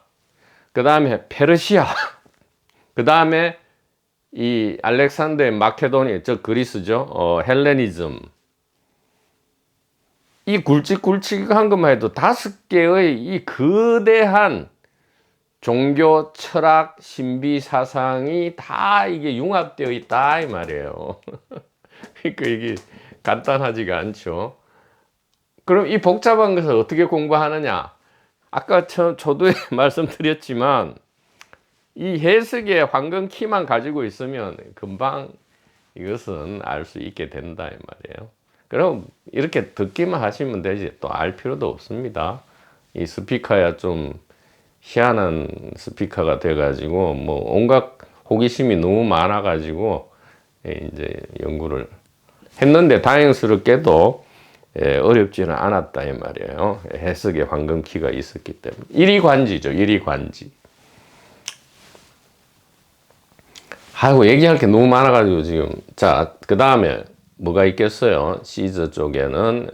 그 다음에 페르시아, 그 다음에 이 알렉산더의 마케도니아, 저 그리스죠. 헬레니즘. 이 굵직굵직한 것만 해도 5개의 이 거대한 종교, 철학, 신비 사상이 다 이게 융합되어 있다 이 말이에요. 그러니까 이게 간단하지가 않죠. 그럼 이 복잡한 것을 어떻게 공부하느냐? 아까 초두에 말씀드렸지만 이 해석의 황금 키만 가지고 있으면 금방 이것은 알 수 있게 된다 이 말이에요. 그럼 이렇게 듣기만 하시면 되지 또 알 필요도 없습니다. 이 스피커야 좀 희한한 스피커가 돼가지고 뭐 온갖 호기심이 너무 많아가지고 이제 연구를 했는데 다행스럽게도 어렵지는 않았다 이 말이에요. 해석의 황금키가 있었기 때문에. 일이관지죠. 일이관지. 아이고 얘기할 게 너무 많아가지고 지금. 자, 그 다음에 뭐가 있겠어요? 시저 쪽에는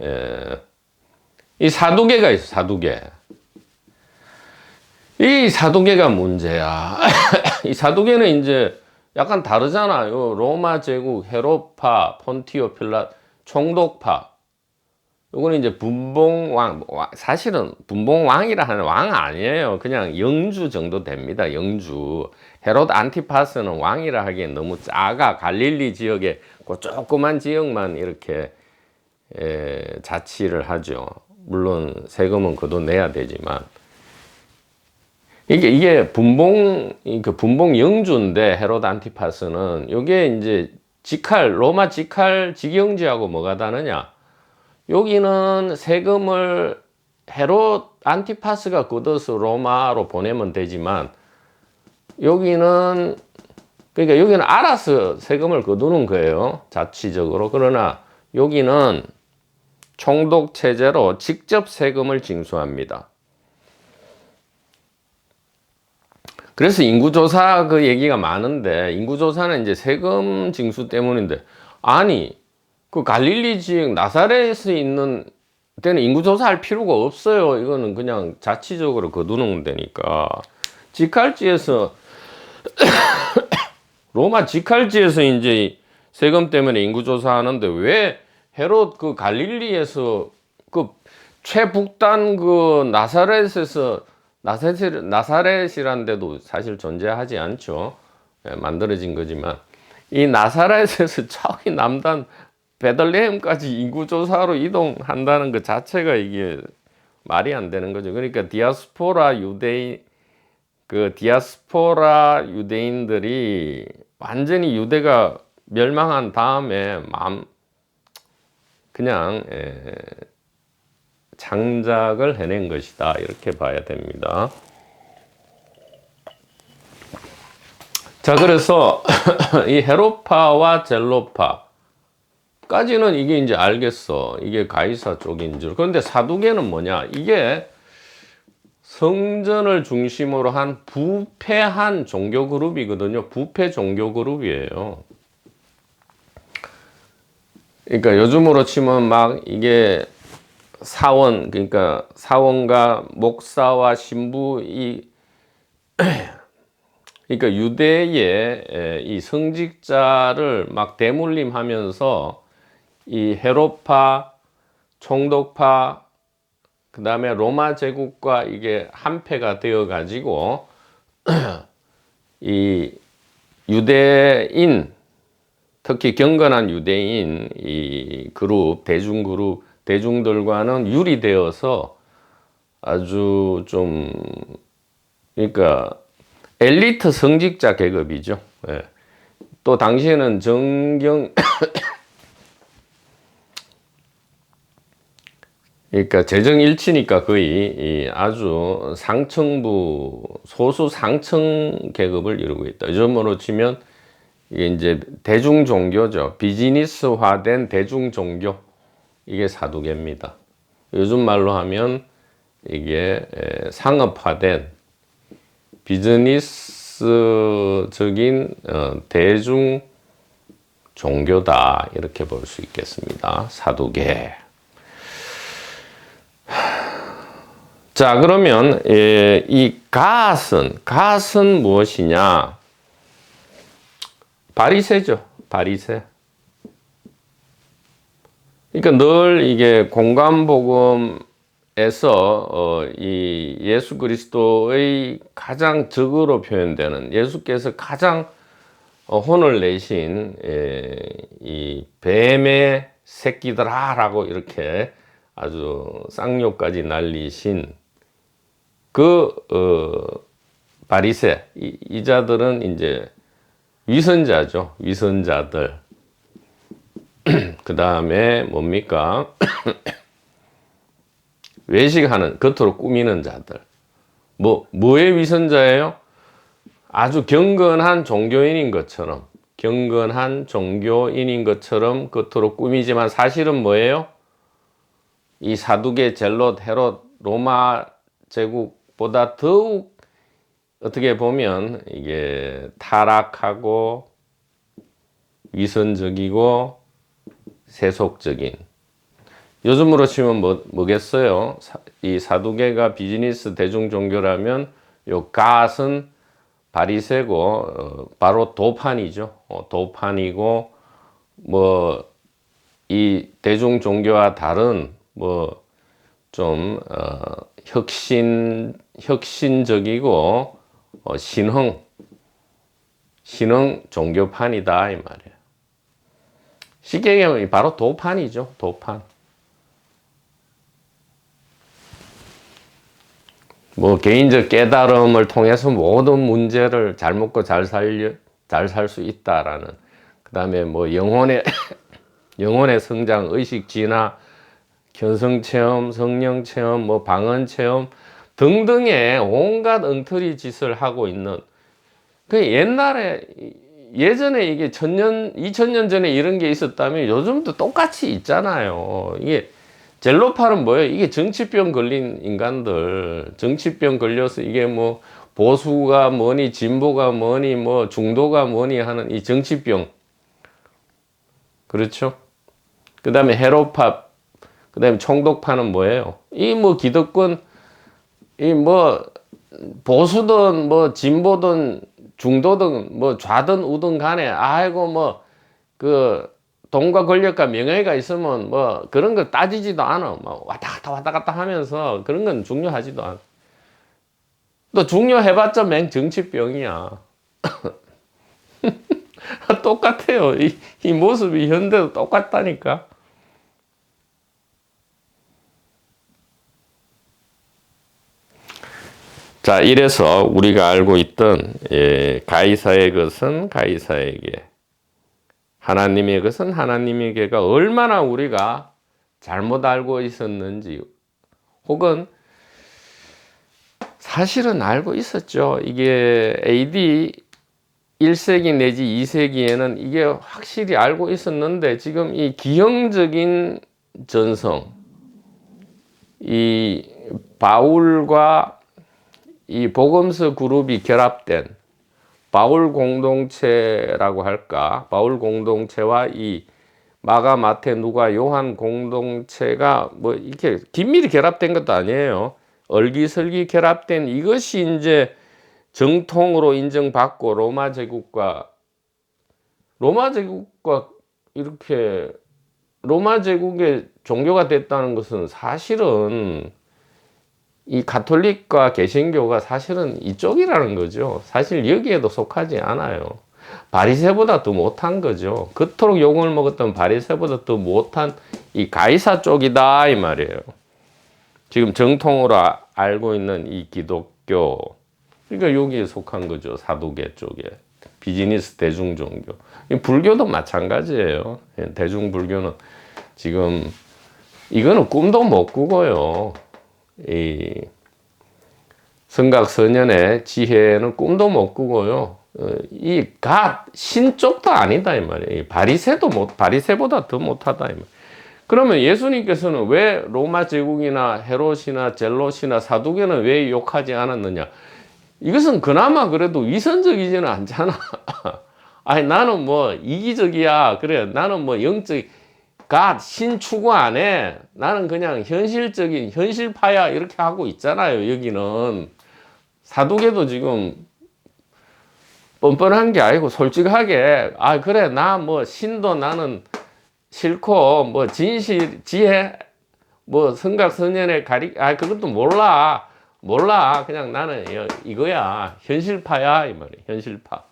이 사두개가 있어. 사두개. 이 사두개가 문제야. 이 사두개는 이제 약간 다르잖아요. 로마 제국, 헤롯파, 폰티오 필라, 총독파. 요거는 이제 분봉왕, 사실은 분봉왕이라 하는 왕 아니에요. 그냥 영주 정도 됩니다. 영주. 헤롯 안티파스는 왕이라 하기엔 너무 작아. 갈릴리 지역에 그 조그만 지역만 이렇게 자치를 하죠. 물론 세금은 그도 내야 되지만. 이게 분봉 영주인데 헤롯 안티파스는 요게 이제 로마 직할 직영지하고 뭐가 다르냐? 여기는 세금을 헤롯 안티파스가 걷어서 로마로 보내면 되지만 여기는 그러니까 여기는 알아서 세금을 거두는 거예요. 자치적으로. 그러나 여기는 총독 체제로 직접 세금을 징수합니다. 그래서 인구조사 그 얘기가 많은데, 인구조사는 이제 세금 징수 때문인데, 아니, 그 갈릴리 지역 나사렛에 있는 데는 인구조사할 필요가 없어요. 이거는 그냥 자치적으로 거두는 데니까. 직할지에서, 로마 직할지에서 이제 세금 때문에 인구조사 하는데, 왜 헤롯 그 갈릴리에서 그 최북단 그 나사렛이라는 데도 사실 존재하지 않죠. 만들어진 거지만 이 나사렛에서 저기 남단 베들레헴까지 인구조사로 이동한다는 것 자체가 이게 말이 안 되는 거죠. 그러니까 디아스포라 유대인들이 완전히 유대가 멸망한 다음에 그냥 창작을 해낸 것이다, 이렇게 봐야 됩니다. 자, 그래서 이 헤롯파와 젤로파까지는 이게 이제 알겠어. 이게 가이사 쪽인 줄. 그런데 사두개는 뭐냐? 이게 성전을 중심으로 한 부패한 종교 그룹이거든요. 부패 종교 그룹이에요. 그러니까 요즘으로 치면 막 이게 사원, 그러니까 사원과 목사와 신부, 그러니까 유대의 이 성직자를 막 대물림하면서 이 헤롯파, 총독파, 그 다음에 로마 제국과 이게 한패가 되어 가지고 이 유대인, 특히 경건한 유대인 이 그룹, 대중들과는 유리되어서 아주 좀, 그러니까 엘리트 성직자 계급이죠. 예. 또 당시에는 그러니까 재정일치니까 거의 아주 상층부, 소수 상층 계급을 이루고 있다. 요즘으로 치면 이게 이제 대중종교죠. 비즈니스화된 대중종교. 이게 사두개입니다. 요즘 말로 하면 이게 상업화된 비즈니스적인 대중 종교다, 이렇게 볼 수 있겠습니다. 사두개. 자, 그러면 이 갓은 무엇이냐? 바리새죠. 바리새. 그러니까 늘 이게 공관복음에서 이 예수 그리스도의 가장 적으로 표현되는, 예수께서 가장 혼을 내신 이 뱀의 새끼들아라고 이렇게 아주 쌍욕까지 날리신 그 바리새, 이 자들은 이제 위선자죠. 위선자들. 그 다음에 뭡니까? 외식하는, 겉으로 꾸미는 자들. 뭐의 위선자예요? 아주 경건한 종교인인 것처럼, 겉으로 꾸미지만 사실은 뭐예요? 이 사두개, 젤롯, 헤롯, 로마 제국보다 더욱 어떻게 보면 이게 타락하고 위선적이고 세속적인, 요즘으로 치면 뭐겠어요? 이 사두개가 비즈니스 대중 종교라면 요 갓은 바리새고 바로 도판이죠. 도판이고 이 대중 종교와 다른 좀 혁신적이고 신흥 종교판이다, 이 말이에요. 쉽게 얘기하면 바로 도판이죠. 도판. 개인적 깨달음을 통해서 모든 문제를 잘 먹고 잘 살 수 있다라는. 그 다음에 영혼의 성장, 의식 진화, 견성 체험, 성령 체험, 방언 체험 등등의 온갖 엉터리 짓을 하고 있는, 그 옛날에 예전에 이게 2000년 전에 이런 게 있었다면 요즘도 똑같이 있잖아요. 이게 젤로파는 뭐예요? 이게 정치병 걸린 인간들, 정치병 걸려서 이게 뭐 보수가 뭐니 진보가 뭐니 뭐 중도가 뭐니 하는 이 정치병. 그렇죠? 그 다음에 헤로파, 그 다음에 총독파는 뭐예요? 이 뭐 기득권, 이 뭐 보수든 뭐 진보든 중도든 뭐 좌든 우든 간에 아이고 뭐 그 돈과 권력과 명예가 있으면 뭐 그런 거 따지지도 않아. 뭐 왔다 갔다 하면서 그런 건 중요하지도 않아. 또 중요해봤자 맹 정치병이야. 똑같아요. 이 모습이 현대도 똑같다니까. 자, 이래서 우리가 알고 있던 가이사의 것은 가이사에게, 하나님의 것은 하나님에게가 얼마나 우리가 잘못 알고 있었는지, 혹은 사실은 알고 있었죠. 이게 AD 1세기 내지 2세기에는 이게 확실히 알고 있었는데, 지금 이 기형적인 전성, 이 바울과 이 복음서 그룹이 결합된 바울 공동체라고 할까? 바울 공동체와 이 마가, 마태, 누가, 요한 공동체가 뭐 이렇게 긴밀히 결합된 것도 아니에요. 얼기설기 결합된 이것이 이제 정통으로 인정받고 로마 제국과 이렇게 로마 제국의 종교가 됐다는 것은 사실은 이 가톨릭과 개신교가 사실은 이쪽이라는 거죠. 사실 여기에도 속하지 않아요. 바리새보다 더 못한 거죠. 그토록 욕을 먹었던 바리새보다 더 못한 이 가이사 쪽이다 이 말이에요. 지금 정통으로 알고 있는 이 기독교, 그러니까 여기에 속한 거죠. 사두개 쪽에. 비즈니스 대중종교. 불교도 마찬가지예요. 대중불교는 지금 이거는 꿈도 못 꾸고요. 이 성각선현의 지혜는 꿈도 못 꾸고요. 이 신쪽도 아니다 이 말이에요. 바리새보다 더 못하다 이 말이에요. 그러면 예수님께서는 왜 로마 제국이나 헤롯이나 젤롯이나 사두개는 왜 욕하지 않았느냐? 이것은 그나마 그래도 위선적이지는 않잖아. 아니 나는 뭐 이기적이야. 그래 나는 뭐 영적 신 추구 안 해. 나는 그냥 현실적인 현실파야 이렇게 하고 있잖아요. 여기는 사두개도 지금 뻔뻔한 게 아니고 솔직하게 그래 나 뭐 신도 나는 싫고 뭐 진실 지혜 뭐 성각선현의 그것도 몰라 그냥 나는 이거야 현실파야 이 말이야 현실파.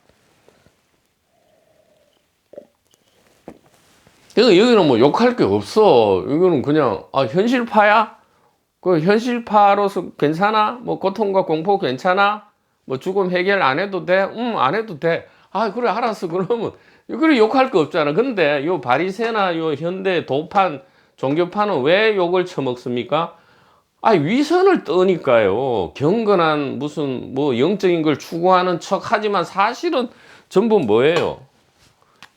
여기는 뭐 욕할 게 없어. 여기는 그냥 현실파야? 그 현실파로서 괜찮아? 뭐 고통과 공포 괜찮아? 뭐 죽음 해결 안 해도 돼? 안 해도 돼. 그래 알았어. 그러면 그래 욕할 거 없잖아. 근데 요 바리새나 요 현대 도판 종교파는 왜 욕을 처먹습니까? 위선을 떠니까요. 경건한 무슨 뭐 영적인 걸 추구하는 척 하지만 사실은 전부 뭐예요?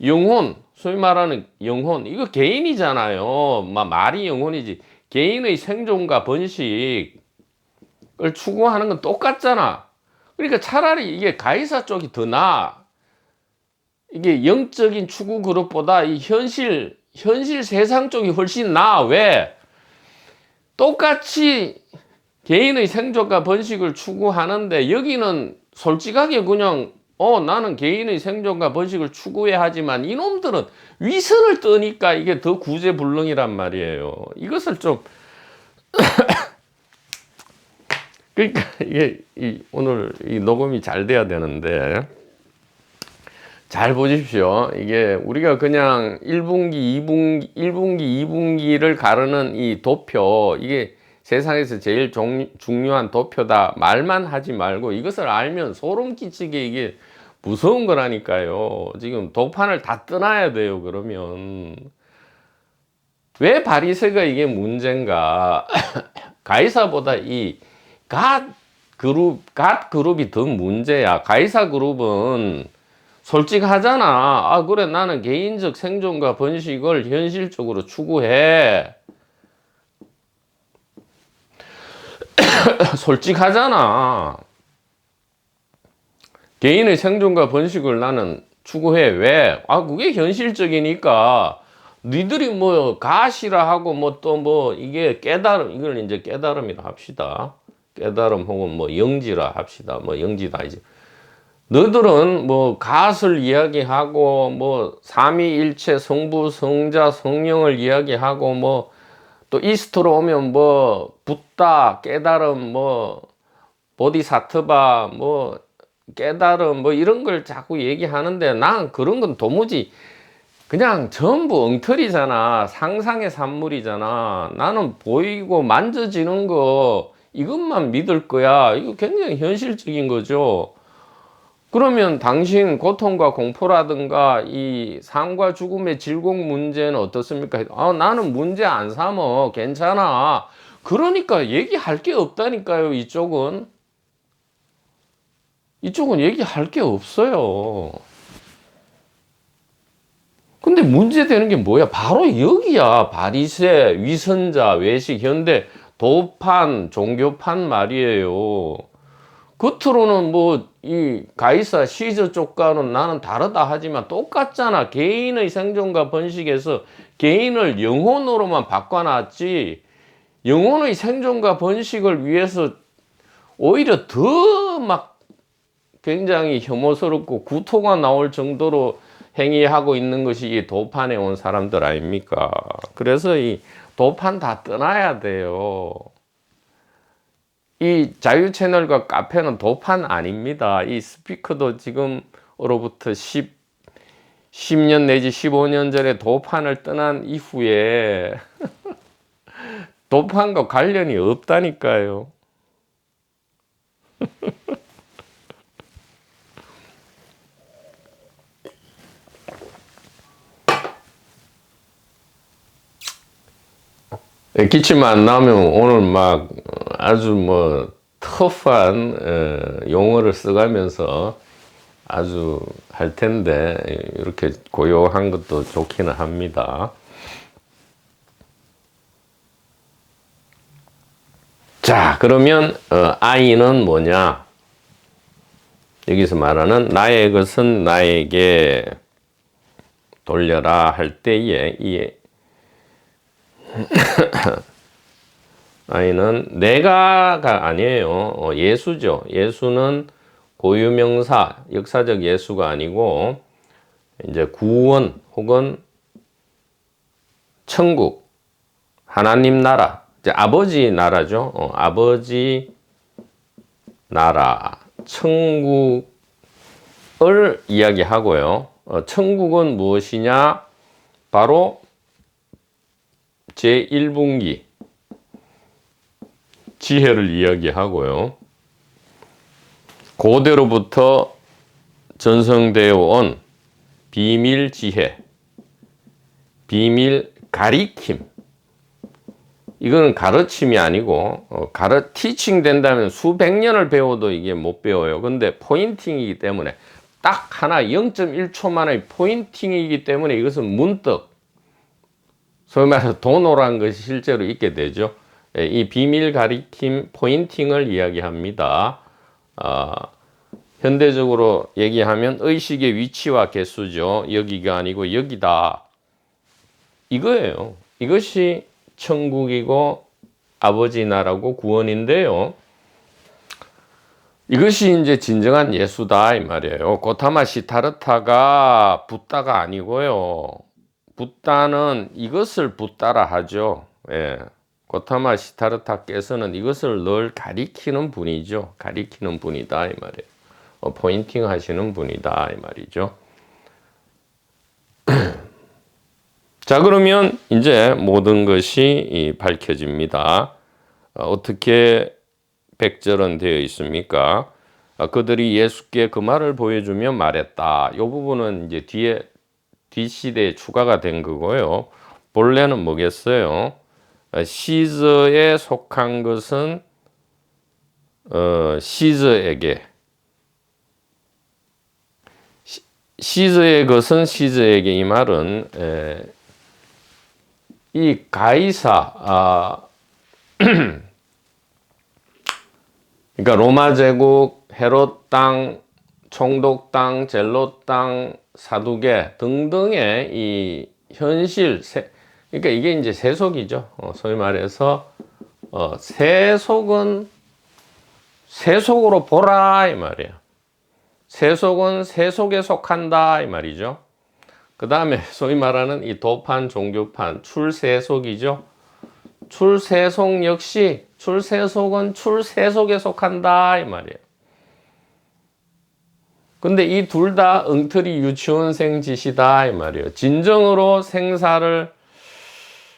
영혼, 소위 말하는 영혼, 이거 개인이잖아요. 말이 영혼이지. 개인의 생존과 번식을 추구하는 건 똑같잖아. 그러니까 차라리 이게 가이사 쪽이 더 나아. 이게 영적인 추구 그룹보다 이 현실 세상 쪽이 훨씬 나아. 왜? 똑같이 개인의 생존과 번식을 추구하는데 여기는 솔직하게 그냥 나는 개인의 생존과 번식을 추구해야 하지만 이놈들은 위선을 떠니까 이게 더 구제불능이란 말이에요. 이것을 좀 그러니까 이게 오늘 이 녹음이 잘 돼야 되는데 잘 보십시오. 이게 우리가 그냥 1분기, 2분기를 가르는 이 도표, 이게 세상에서 제일 중요한 도표다 말만 하지 말고 이것을 알면 소름 끼치게 이게 무서운 거라니까요. 지금 도판을 다 떠나야 돼요. 그러면 왜 바리새가 이게 문제인가? 가이사보다 갓 그룹이 더 문제야. 가이사 그룹은 솔직하잖아. 아, 그래, 나는 개인적 생존과 번식을 현실적으로 추구해. 솔직하잖아. 개인의 생존과 번식을 나는 추구해. 왜? 아, 그게 현실적이니까. 니들이 뭐 가시라 하고 뭐 또 뭐 이게 깨달음, 이걸 이제 깨달음이라 합시다. 깨달음 혹은 뭐 영지라 합시다. 뭐 영지다 이제. 너희들은 뭐 갓을 이야기하고 뭐 삼위일체 성부 성자 성령을 이야기하고 뭐 또 이스트로 오면 뭐 붓다 깨달음 뭐 보디사트바 뭐 깨달음 뭐 이런 걸 자꾸 얘기하는데 난 그런 건 도무지 그냥 전부 엉터리잖아. 상상의 산물이잖아. 나는 보이고 만져지는 거 이것만 믿을 거야. 이거 굉장히 현실적인 거죠. 그러면 당신 고통과 공포라든가 이 삶과 죽음의 질곡 문제는 어떻습니까? 아, 나는 문제 안 삼어. 괜찮아. 그러니까 얘기할 게 없다니까요, 이쪽은. 이쪽은 얘기할 게 없어요. 근데 문제되는 게 뭐야? 바로 여기야. 바리새, 위선자, 외식, 현대, 도판, 종교판 말이에요. 겉으로는 뭐, 이, 가이사, 시저 쪽과는 나는 다르다 하지만 똑같잖아. 개인의 생존과 번식에서 개인을 영혼으로만 바꿔놨지, 영혼의 생존과 번식을 위해서 오히려 더 막 굉장히 혐오스럽고 구토가 나올 정도로 행위하고 있는 것이 이 도판에 온 사람들 아닙니까? 그래서 이 도판 다 떠나야 돼요. 이 자유 채널과 카페는 도판 아닙니다. 이 스피커도 지금으로부터 10년 내지 15년 전에 도판을 떠난 이후에 도판과 관련이 없다니까요. 기침 안 나면 오늘 막 아주 뭐 터프한 용어를 써가면서 아주 할 텐데 이렇게 고요한 것도 좋기는 합니다. 자, 그러면 I는 뭐냐? 여기서 말하는 나의 것은 나에게 돌려라 할 때에 이 I는 내가가 아니에요. 예수죠. 예수는 고유명사, 역사적 예수가 아니고 이제 구원 혹은 천국, 하나님 나라, 이제 아버지 나라죠. 아버지 나라, 천국을 이야기하고요. 천국은 무엇이냐? 바로 제1분기 지혜를 이야기하고요. 고대로부터 전성되어 온 비밀 지혜, 비밀 가리킴. 이거는 가르침이 아니고 티칭 된다면 수백 년을 배워도 이게 못 배워요. 근데 포인팅이기 때문에 딱 하나 0.1초만의 포인팅이기 때문에 이것은 문득 소위 말해서 도노란 것이 실제로 있게 되죠. 이 비밀 가리킴 포인팅을 이야기합니다. 현대적으로 얘기하면 의식의 위치와 개수죠. 여기가 아니고 여기다. 이거예요. 이것이 천국이고 아버지 나라고 구원인데요. 이것이 이제 진정한 예수다 이 말이에요. 고타마 시타르타가 붓다가 아니고요. 붓다는 이것을 붓다라 하죠. 예. 고타마 시타르타께서는 이것을 늘 가리키는 분이죠. 가리키는 분이다 이 말이에요. 포인팅 하시는 분이다 이 말이죠. 자, 그러면 이제 모든 것이 밝혀집니다. 어떻게 백절은 되어 있습니까? 그들이 예수께 그 말을 보여주며 말했다. 이 부분은 이제 뒷시대에 추가가 된 거고요. 본래는 뭐겠어요? 시저에 속한 것은 시저에게 시저의 것은 시저에게 이 말은 이 가이사 그러니까 로마 제국, 헤롯 땅, 총독 땅, 젤롯 땅, 사두개 등등의 이 현실 그러니까 이게 이제 세속이죠. 소위 말해서 세속은 세속으로 보라 이 말이에요. 세속은 세속에 속한다 이 말이죠. 그 다음에 소위 말하는 이 도판, 종교판, 출세속이죠. 출세속 역시 출세속은 출세속에 속한다 이 말이에요. 근데 이 둘 다 엉터리 유치원생 짓이다 이 말이에요. 진정으로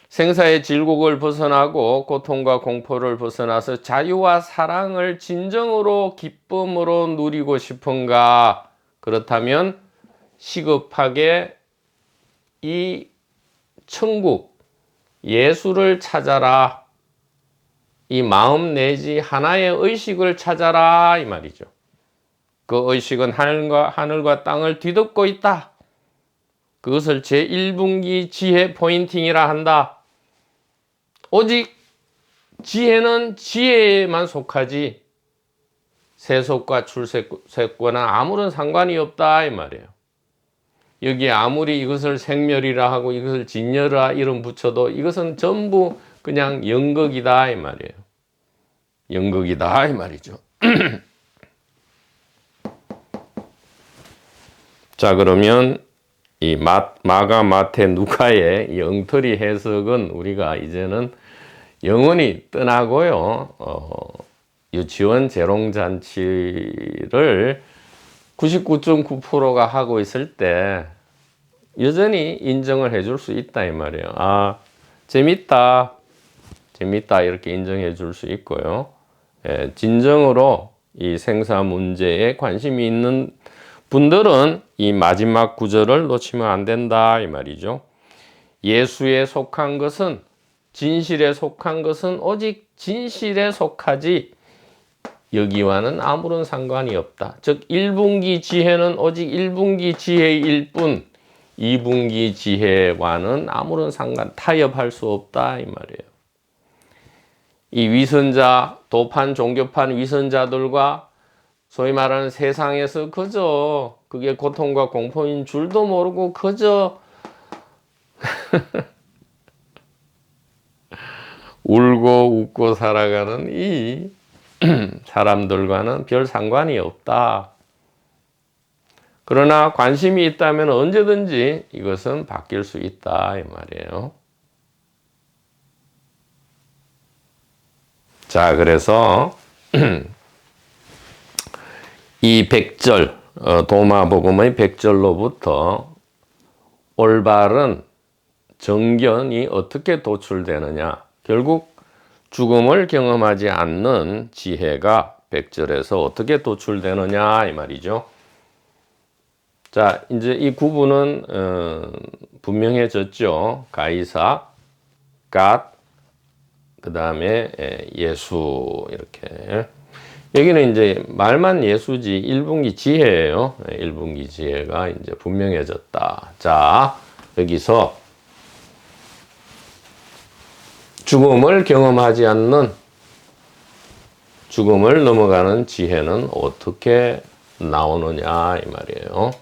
생사의 질곡을 벗어나고 고통과 공포를 벗어나서 자유와 사랑을 진정으로 기쁨으로 누리고 싶은가? 그렇다면 시급하게 이 천국, 예수를 찾아라. 이 마음 내지 하나의 의식을 찾아라 이 말이죠. 그 의식은 하늘과 땅을 뒤덮고 있다. 그것을 제1분기 지혜 포인팅이라 한다. 오직 지혜는 지혜에만 속하지 세속과 출세과는 아무런 상관이 없다 이 말이에요. 여기에 아무리 이것을 생멸이라 하고 이것을 진여라 이름 붙여도 이것은 전부 그냥 연극이다 이 말이에요. 연극이다 이 말이죠. 자, 그러면 이 마가, 마태, 누가의 이 엉터리 해석은 우리가 이제는 영원히 떠나고요. 유치원 재롱잔치를 99.9%가 하고 있을 때 여전히 인정을 해줄 수 있다 이 말이에요. 아, 재밌다 이렇게 인정해 줄 수 있고요. 진정으로 이 생사 문제에 관심이 있는 분들은 이 마지막 구절을 놓치면 안 된다 이 말이죠. 예수에 속한 것은, 진실에 속한 것은 오직 진실에 속하지 여기와는 아무런 상관이 없다. 즉 1분기 지혜는 오직 1분기 지혜일 뿐 2분기 지혜와는 아무런 타협할 수 없다 이 말이에요. 이 위선자, 도판, 종교판 위선자들과 소위 말하는 세상에서 그저 그게 고통과 공포인 줄도 모르고 그저 울고 웃고 살아가는 이 사람들과는 별 상관이 없다. 그러나 관심이 있다면 언제든지 이것은 바뀔 수 있다 이 말이에요. 자, 그래서 이 100절 도마복음의 100절로부터 올바른 정견이 어떻게 도출되느냐. 결국 죽음을 경험하지 않는 지혜가 100절에서 어떻게 도출되느냐 이 말이죠. 자, 이제 이 구분은 분명해졌죠. 가이사, God, 그 다음에 예수 이렇게. 여기는 이제 말만 예수지 1분기 지혜예요. 1분기 지혜가 이제 분명해졌다. 자, 여기서 죽음을 경험하지 않는, 죽음을 넘어가는 지혜는 어떻게 나오느냐 이 말이에요.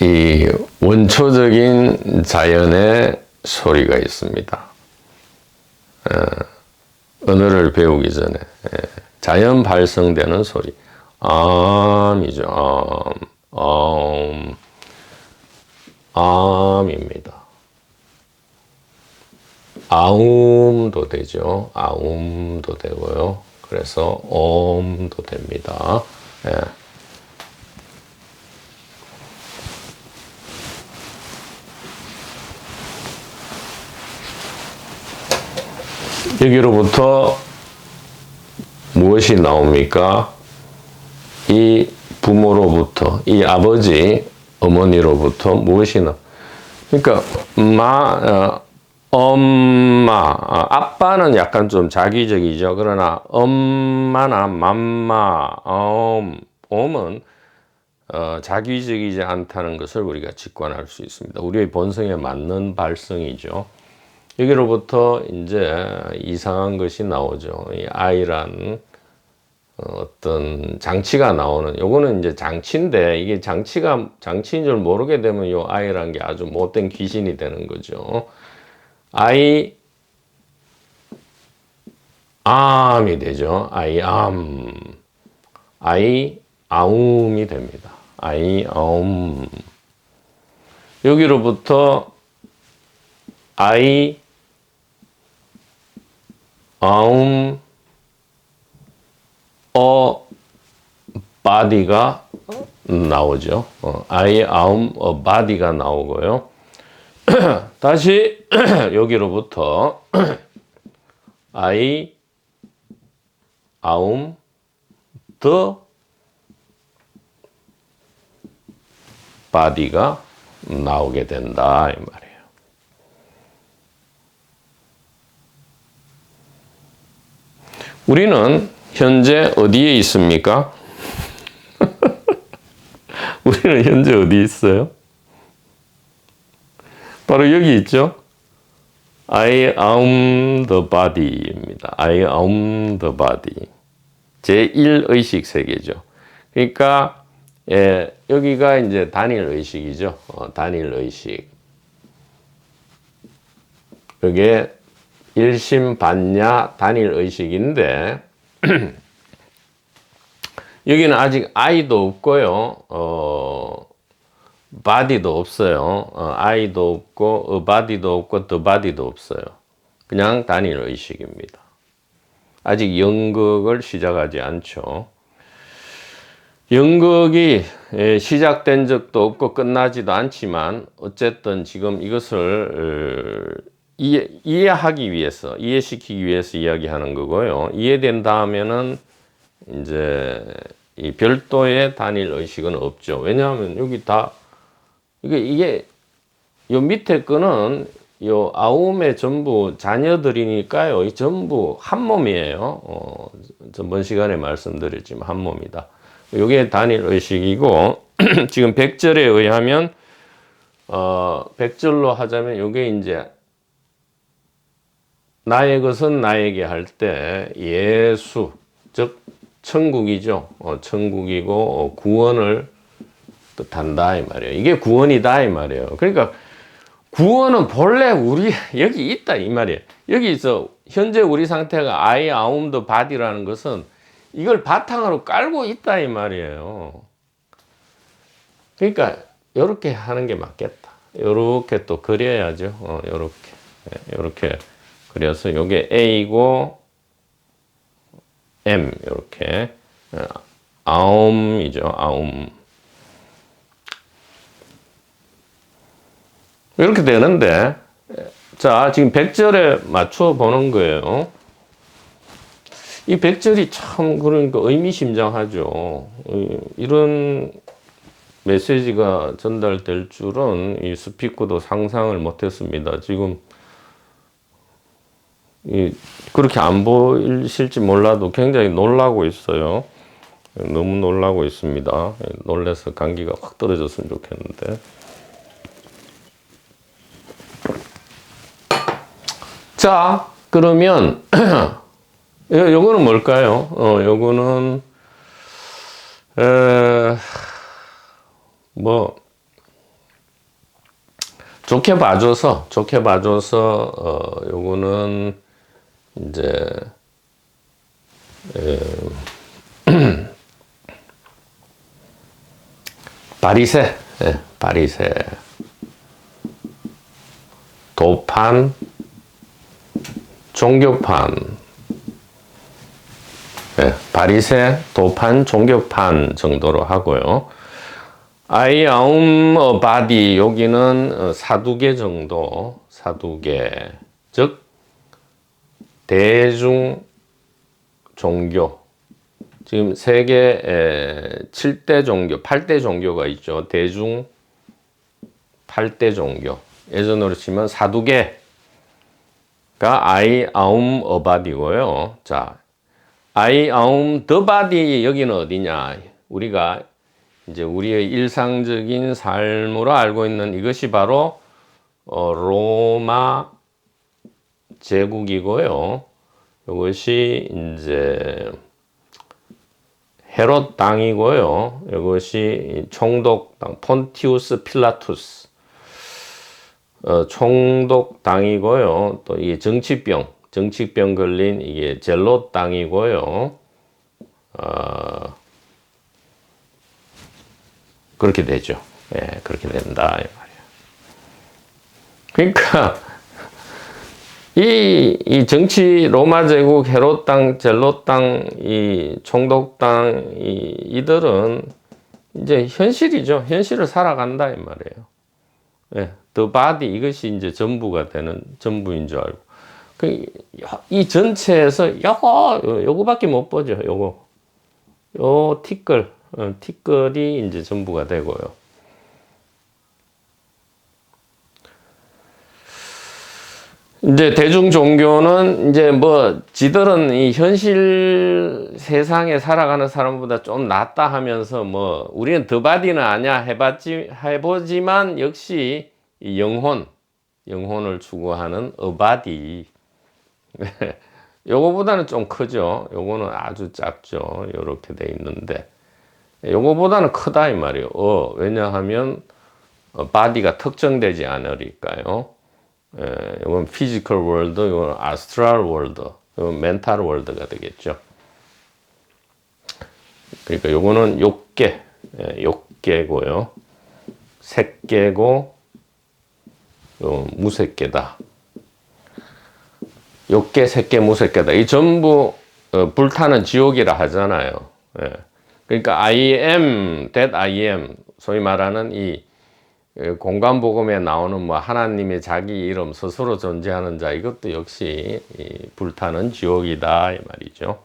이 원초적인 자연의 소리가 있습니다. 언어를 배우기 전에 자연 발성되는 소리, 암이죠. 암입니다. 아움도 되죠. 아움도 되고요. 그래서 옴도 됩니다. 여기로부터 무엇이 나옵니까? 이 부모로부터, 이 아버지, 어머니로부터 무엇이 그러니까 엄마, 아빠는 약간 좀 자기적이죠. 그러나 엄마나 맘마, 엄은 자기적이지 않다는 것을 우리가 직관할 수 있습니다. 우리의 본성에 맞는 발성이죠. 여기로부터 이제 이상한 것이 나오죠. 이 아이란 어떤 장치가 나오는, 요거는 이제 장치인데, 이게 장치인 줄 모르게 되면 요 아이란 게 아주 못된 귀신이 되는 거죠. 암이 되죠. 아움이 됩니다. 아움. 여기로부터 아움, 바디가 나오죠. 아움, 바디가 나오고요. 다시 여기로부터 아움, 더 바디가 나오게 된다 이 말이에요. 우리는 현재 어디에 있습니까? 우리는 현재 어디 있어요? 바로 여기 있죠. I am the body입니다. I am the body. 제1의식 세계죠. 그러니까 여기가 이제 단일 의식이죠. 단일 의식. 이게 일심반야 단일 의식인데 여기는 아직 I도 없고요. body도 없어요. I도 없고 body도 없고 the body도 없어요. 그냥 단일 의식입니다. 아직 연극을 시작하지 않죠. 연극이 시작된 적도 없고 끝나지도 않지만 어쨌든 지금 이것을 이해하기 위해서, 이해시키기 위해서 이야기하는 거고요. 이해된 다음에는 이제 이 별도의 단일 의식은 없죠. 왜냐하면 여기 다 이게 요 밑에 거는 요 아움의 전부 자녀들이니까요. 이 전부 한 몸이에요. 전번 시간에 말씀드렸지만 한 몸이다. 요게 단일 의식이고 지금 100절에 의하면 100절로 하자면 요게 이제 나의 것은 나에게 할 때 예수, 즉 천국이죠. 천국이고 구원을 뜻한다 이 말이에요. 이게 구원이다 이 말이에요. 그러니까 구원은 본래 우리 여기 있다 이 말이에요. 여기서 현재 우리 상태가 I am the body라는 것은 이걸 바탕으로 깔고 있다 이 말이에요. 그러니까 이렇게 하는 게 맞겠다. 이렇게 또 그려야죠. 이렇게 그려서 이게 A고 M 이렇게 아움이죠. 아움. 이렇게 되는데 자 지금 100절에 맞춰 보는 거예요. 이 100절이 참 그러니까 의미심장하죠. 이런 메시지가 전달될 줄은 이 스피커도 상상을 못했습니다. 지금 그렇게 안 보이실지 몰라도 굉장히 놀라고 있어요. 너무 놀라고 있습니다. 놀라서 감기가 확 떨어졌으면 좋겠는데. 자, 그러면 요거는 뭘까요? 요거는 뭐 좋게 봐줘서 요거는 이제 바리새, 바리새, 도판, 종교판, 바리새, 도판, 종교판 정도로 하고요. I am a body 여기는 사두개 정도, 사두개, 즉 대중 종교, 지금 세계 7대 종교, 8대 종교가 있죠. 대중 8대 종교. 예전으로 치면 사두개가 아이 아움 어바디고요. 자, 아이 아움 더바디 여기는 어디냐? 우리가 이제 우리의 일상적인 삶으로 알고 있는 이것이 바로 로마 제국이고요. 이것이 이제 헤롯 땅이고요. 이것이 총독 땅 폰티우스 필라투스 총독 땅이고요. 또 이게 정치병 걸린 이게 젤롯 땅이고요. 그렇게 되죠. 예, 그렇게 된다 이 말이에요. 그러니까 이 정치 로마 제국 헤롯 땅, 젤롯 땅, 이 총독 땅 이들은 이제 현실이죠. 현실을 살아간다 이 말이에요. 예, the body 이것이 이제 전부가 되는 전부인 줄 알고. 이 전체에서 요거밖에 못 보죠. 요 티끌이 이제 전부가 되고요. 이제 대중 종교는 이제 뭐 지들은 이 현실 세상에 살아가는 사람보다 좀 낫다 하면서 뭐 우리는 더바디는 아니야 해보지만 역시 이 영혼을 추구하는 어바디 요거보다는 좀 크죠. 요거는 아주 작죠. 요렇게 돼 있는데 요거보다는 크다 이 말이에요. 왜냐하면 바디가 특정되지 않으니까요. 이건 피지컬 월드, 이건 아스트랄 월드, 이건 멘탈 월드가 되겠죠. 그러니까 요거는 욕계고요. 색계고, 무색계다. 욕계, 색계, 무색계다. 이 전부 불타는 지옥이라 하잖아요. 그러니까 I am that I am, 소위 말하는 이 공간복음에 나오는 뭐 하나님의 자기 이름 스스로 존재하는 자 이것도 역시 불타는 지옥이다 이 말이죠.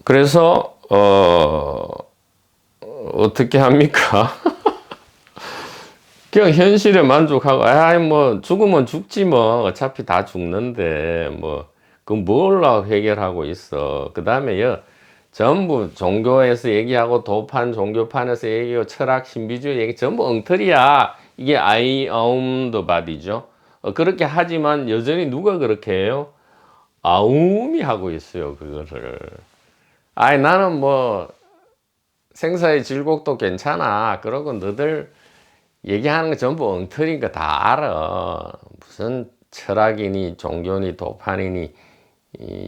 그래서 어떻게 합니까? 그냥 현실에 만족하고 뭐 죽으면 죽지 뭐 어차피 다 죽는데 뭐 그 뭘로 해결하고 있어. 그 다음에 전부 종교에서 얘기하고 도판, 종교판에서 얘기하고 철학, 신비주의 얘기 전부 엉터리야. 이게 I own the body죠. 그렇게 하지만 여전히 누가 그렇게 해요? 아움이 하고 있어요, 그거를. 나는 뭐 생사의 질곡도 괜찮아. 그러고 너들 얘기하는 거 전부 엉터리니까 다 알아. 무슨 철학이니 종교니 도판이니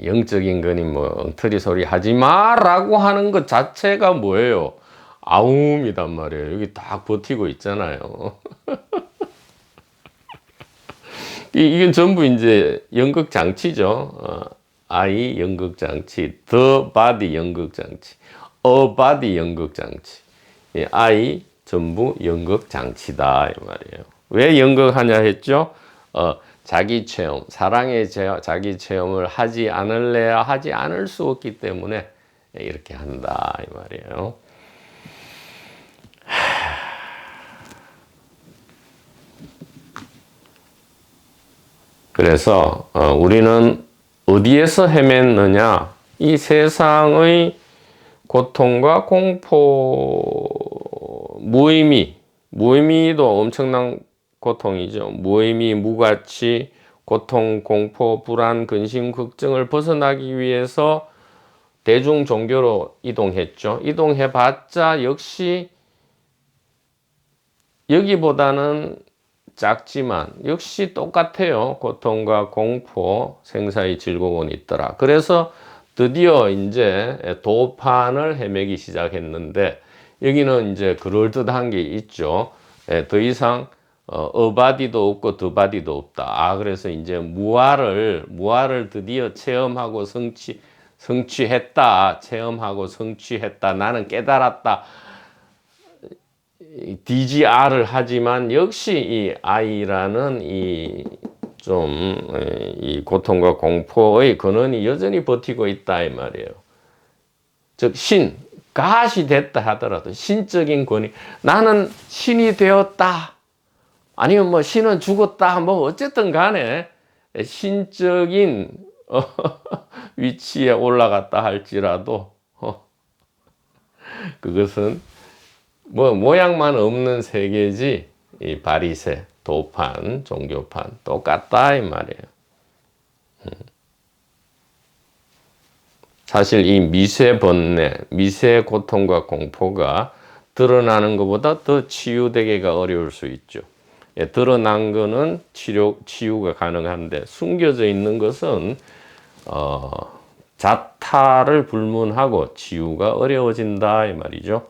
영적인 거니 뭐 엉터리 소리 하지 마라고 하는 것 자체가 뭐예요? 아움이단 말이에요. 여기 딱 버티고 있잖아요. 이건 전부 이제 연극 장치죠. I 연극 장치, the body 연극 장치, a body 연극 장치. I 전부 연극 장치다 이 말이에요. 왜 연극하냐 했죠? 자기 체험, 사랑의 자기 체험을 하지 않을래야 하지 않을 수 없기 때문에 이렇게 한다 이 말이에요. 그래서 우리는 어디에서 헤맸느냐? 이 세상의 고통과 공포, 무의미도 엄청난 고통이죠. 무의미, 무가치, 고통, 공포, 불안, 근심, 걱정을 벗어나기 위해서 대중 종교로 이동했죠. 이동해봤자 역시 여기보다는 작지만 역시 똑같아요. 고통과 공포, 생사의 질곡은 있더라. 그래서 드디어 이제 도판을 헤매기 시작했는데 여기는 이제 그럴듯한 게 있죠. 더 이상 어바디도 없고 더바디도 없다. 그래서 이제 무아를 드디어 체험하고 성취했다. 체험하고 성취했다. 나는 깨달았다. DGR을 하지만 역시 이 I라는 이 좀 이 고통과 공포의 근원이 여전히 버티고 있다 이 말이에요. 즉 가시 됐다 하더라도 신적인 권위, 나는 신이 되었다, 아니면 뭐 신은 죽었다, 뭐 어쨌든 간에 신적인 위치에 올라갔다 할지라도 그것은 뭐 모양만 없는 세계지, 이 바리새, 도판, 종교판 똑같다 이 말이에요. 사실 이 미세 번뇌, 미세 고통과 공포가 드러나는 것보다 더 치유되기가 어려울 수 있죠. 예, 드러난 거는 치유가 가능한데 숨겨져 있는 것은 자타를 불문하고 치유가 어려워진다 이 말이죠.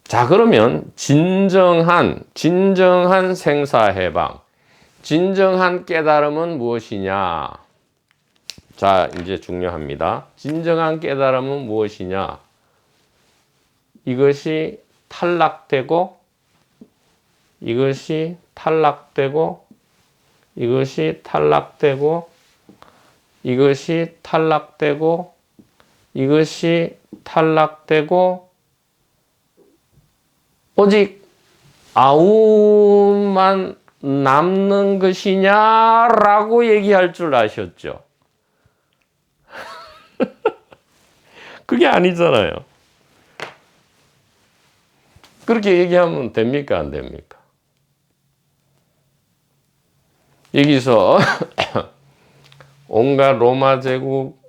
자, 그러면 진정한 생사해방, 진정한 깨달음은 무엇이냐? 자, 이제 중요합니다. 진정한 깨달음은 무엇이냐? 이것이 탈락되고, 이것이 탈락되고, 이것이 탈락되고, 이것이 탈락되고, 이것이 탈락되고, 오직 아웅만 남는 것이냐라고 얘기할 줄 아셨죠? 그게 아니잖아요. 그렇게 얘기하면 됩니까? 안 됩니까? 여기서 온갖 로마 제국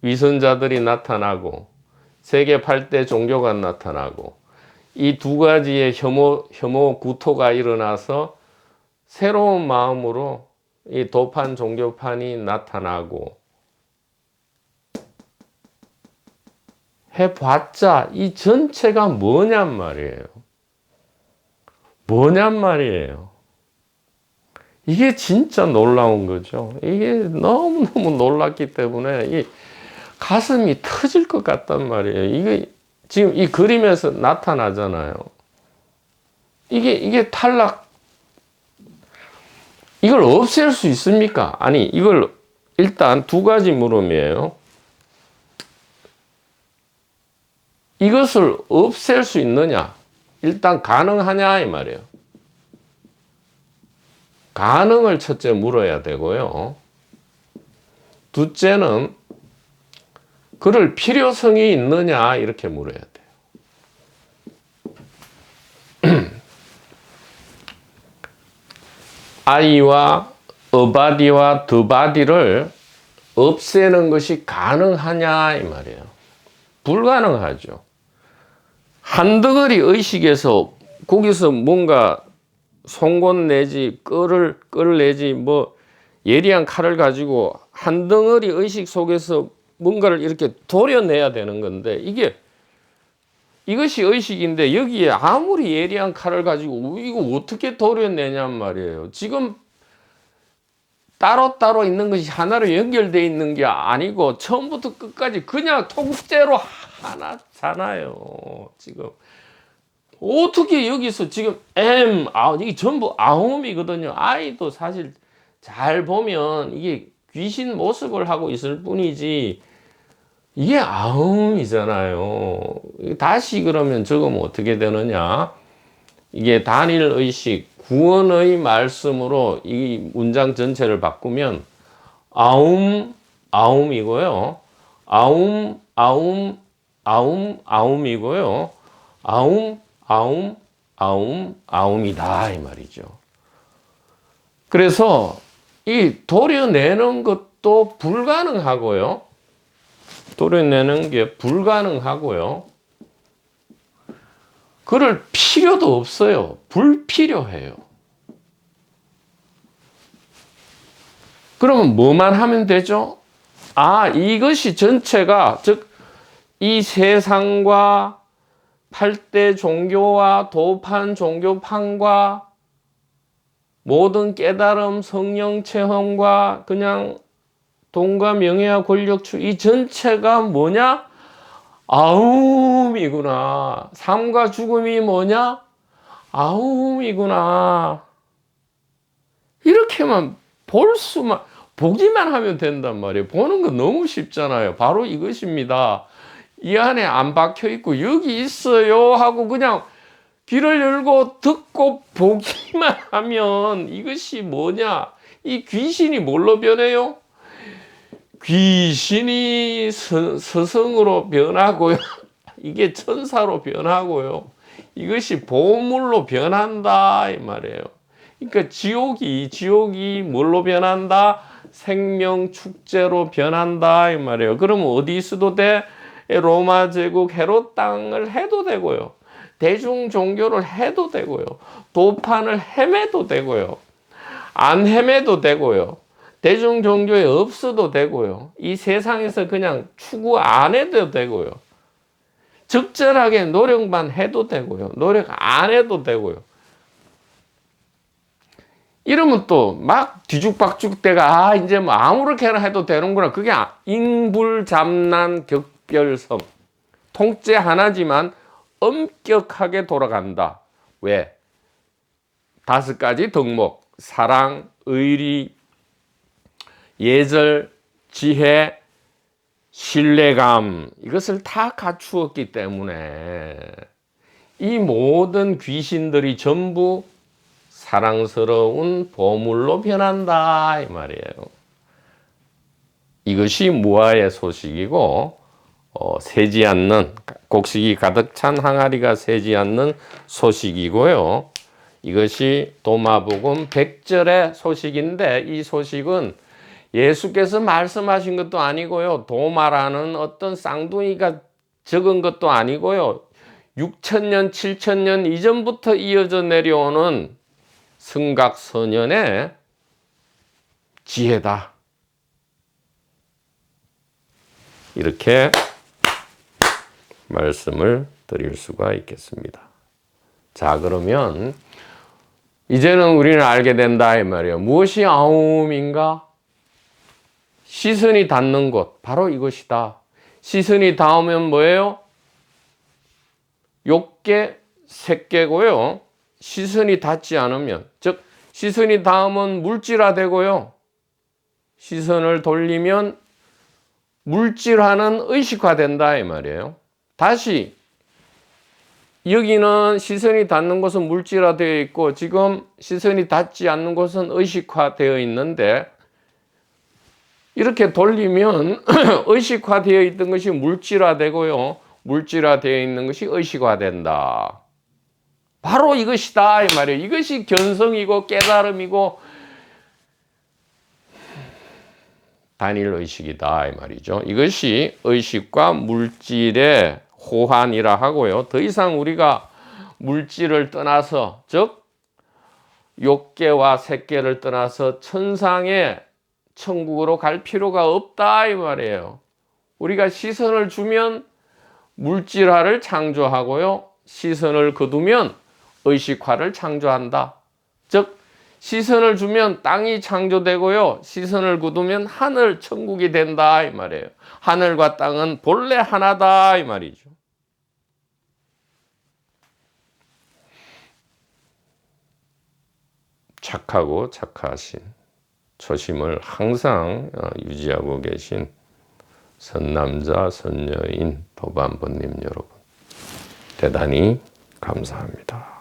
위선자들이 나타나고 세계 8대 종교가 나타나고 이 두 가지의 혐오 구토가 일어나서 새로운 마음으로 이 도판 종교판이 나타나고 해봤자 이 전체가 뭐냔 말이에요. 뭐냔 말이에요. 이게 진짜 놀라운 거죠. 이게 너무너무 놀랐기 때문에 이 가슴이 터질 것 같단 말이에요. 이게 지금 이 그림에서 나타나잖아요. 이게 탈락, 이걸 없앨 수 있습니까? 아니, 이걸 일단 두 가지 물음이에요. 이것을 없앨 수 있느냐? 일단 가능하냐 이 말이에요. 가능을 첫째 물어야 되고요. 둘째는 그럴 필요성이 있느냐 이렇게 물어야 돼요. 아이와 어바디와 드바디를 없애는 것이 가능하냐 이 말이에요. 불가능하죠. 한 덩어리 의식에서 거기서 뭔가 송곳 내지 끌을 내지 뭐 예리한 칼을 가지고 한 덩어리 의식 속에서 뭔가를 이렇게 도려내야 되는 건데 이것이 의식인데 여기에 아무리 예리한 칼을 가지고 이거 어떻게 도려내냔 말이에요. 지금 따로따로 있는 것이 하나로 연결되어 있는 게 아니고 처음부터 끝까지 그냥 통째로 하나잖아요. 지금 어떻게 여기서 지금 이게 전부 아움이거든요. 아이도 사실 잘 보면 이게 귀신 모습을 하고 있을 뿐이지 이게 아움이잖아요. 다시 그러면 적으면 어떻게 되느냐? 이게 단일의식, 구원의 말씀으로 이 문장 전체를 바꾸면 아움이고요. 아움이고요. 아움이다 이 말이죠. 그래서 이 도려내는 것도 불가능하고요. 도려내는 게 불가능하고요. 그럴 필요도 없어요. 불필요해요. 그러면 뭐만 하면 되죠? 이것이 전체가 즉 이 세상과 8대 종교와 도판 종교판과 모든 깨달음 성령 체험과 그냥 돈과 명예와 권력추 이 전체가 뭐냐? 아움이구나. 삶과 죽음이 뭐냐? 아움이구나. 이렇게만 보기만 하면 된단 말이에요. 보는 거 너무 쉽잖아요. 바로 이것입니다. 이 안에 안 박혀 있고 여기 있어요 하고 그냥 귀를 열고 듣고 보기만 하면 이것이 뭐냐? 이 귀신이 뭘로 변해요? 귀신이 서성으로 변하고요. 이게 천사로 변하고요. 이것이 보물로 변한다 이 말이에요. 그러니까 지옥이 뭘로 변한다? 생명 축제로 변한다 이 말이에요. 그러면 어디 있어도 돼? 로마 제국 헤롯 땅을 해도 되고요. 대중 종교를 해도 되고요. 도판을 헤매도 되고요. 안 헤매도 되고요. 대중 종교에 없어도 되고요. 이 세상에서 그냥 추구 안 해도 되고요. 적절하게 노력만 해도 되고요. 노력 안 해도 되고요. 이러면 또 막 뒤죽박죽 대가 이제 뭐 아무렇게나 해도 되는구나. 그게 인불잡난 격별섬. 통째 하나지만 엄격하게 돌아간다. 왜? 5가지 덕목. 사랑, 의리, 예절, 지혜, 신뢰감. 이것을 다 갖추었기 때문에 이 모든 귀신들이 전부 사랑스러운 보물로 변한다 이 말이에요. 이것이 무아의 소식이고 새지 않는 곡식이 가득 찬 항아리가 새지 않는 소식이고요. 이것이 도마복음 100절의 소식인데 이 소식은 예수께서 말씀하신 것도 아니고요. 도마라는 어떤 쌍둥이가 적은 것도 아니고요. 6,000년, 7,000년 이전부터 이어져 내려오는 성각선현의 지혜다. 이렇게 말씀을 드릴 수가 있겠습니다. 자, 그러면 이제는 우리는 알게 된다 이 말이에요. 무엇이 아움인가? 시선이 닿는 곳, 바로 이것이다. 시선이 닿으면 뭐예요? 욕계, 색계고요. 시선이 닿지 않으면, 즉 시선이 닿으면 물질화되고요. 시선을 돌리면 물질화는 의식화된다 이 말이에요. 다시 여기는 시선이 닿는 곳은 물질화되어 있고 지금 시선이 닿지 않는 곳은 의식화되어 있는데 이렇게 돌리면 의식화되어 있던 것이 물질화되고요. 물질화되어 있는 것이 의식화된다. 바로 이것이다 이 말이에요. 이것이 견성이고 깨달음이고 단일의식이다 이 말이죠. 이것이 의식과 물질의 호환이라 하고요. 더 이상 우리가 물질을 떠나서 즉 욕계와 색계를 떠나서 천상의 천국으로 갈 필요가 없다 이 말이에요. 우리가 시선을 주면 물질화를 창조하고요. 시선을 거두면 의식화를 창조한다. 즉 시선을 주면 땅이 창조되고요. 시선을 거두면 하늘 천국이 된다 이 말이에요. 하늘과 땅은 본래 하나다 이 말이죠. 착하고 착하신 초심을 항상 유지하고 계신 선남자 선녀인 도반부님 여러분 대단히 감사합니다.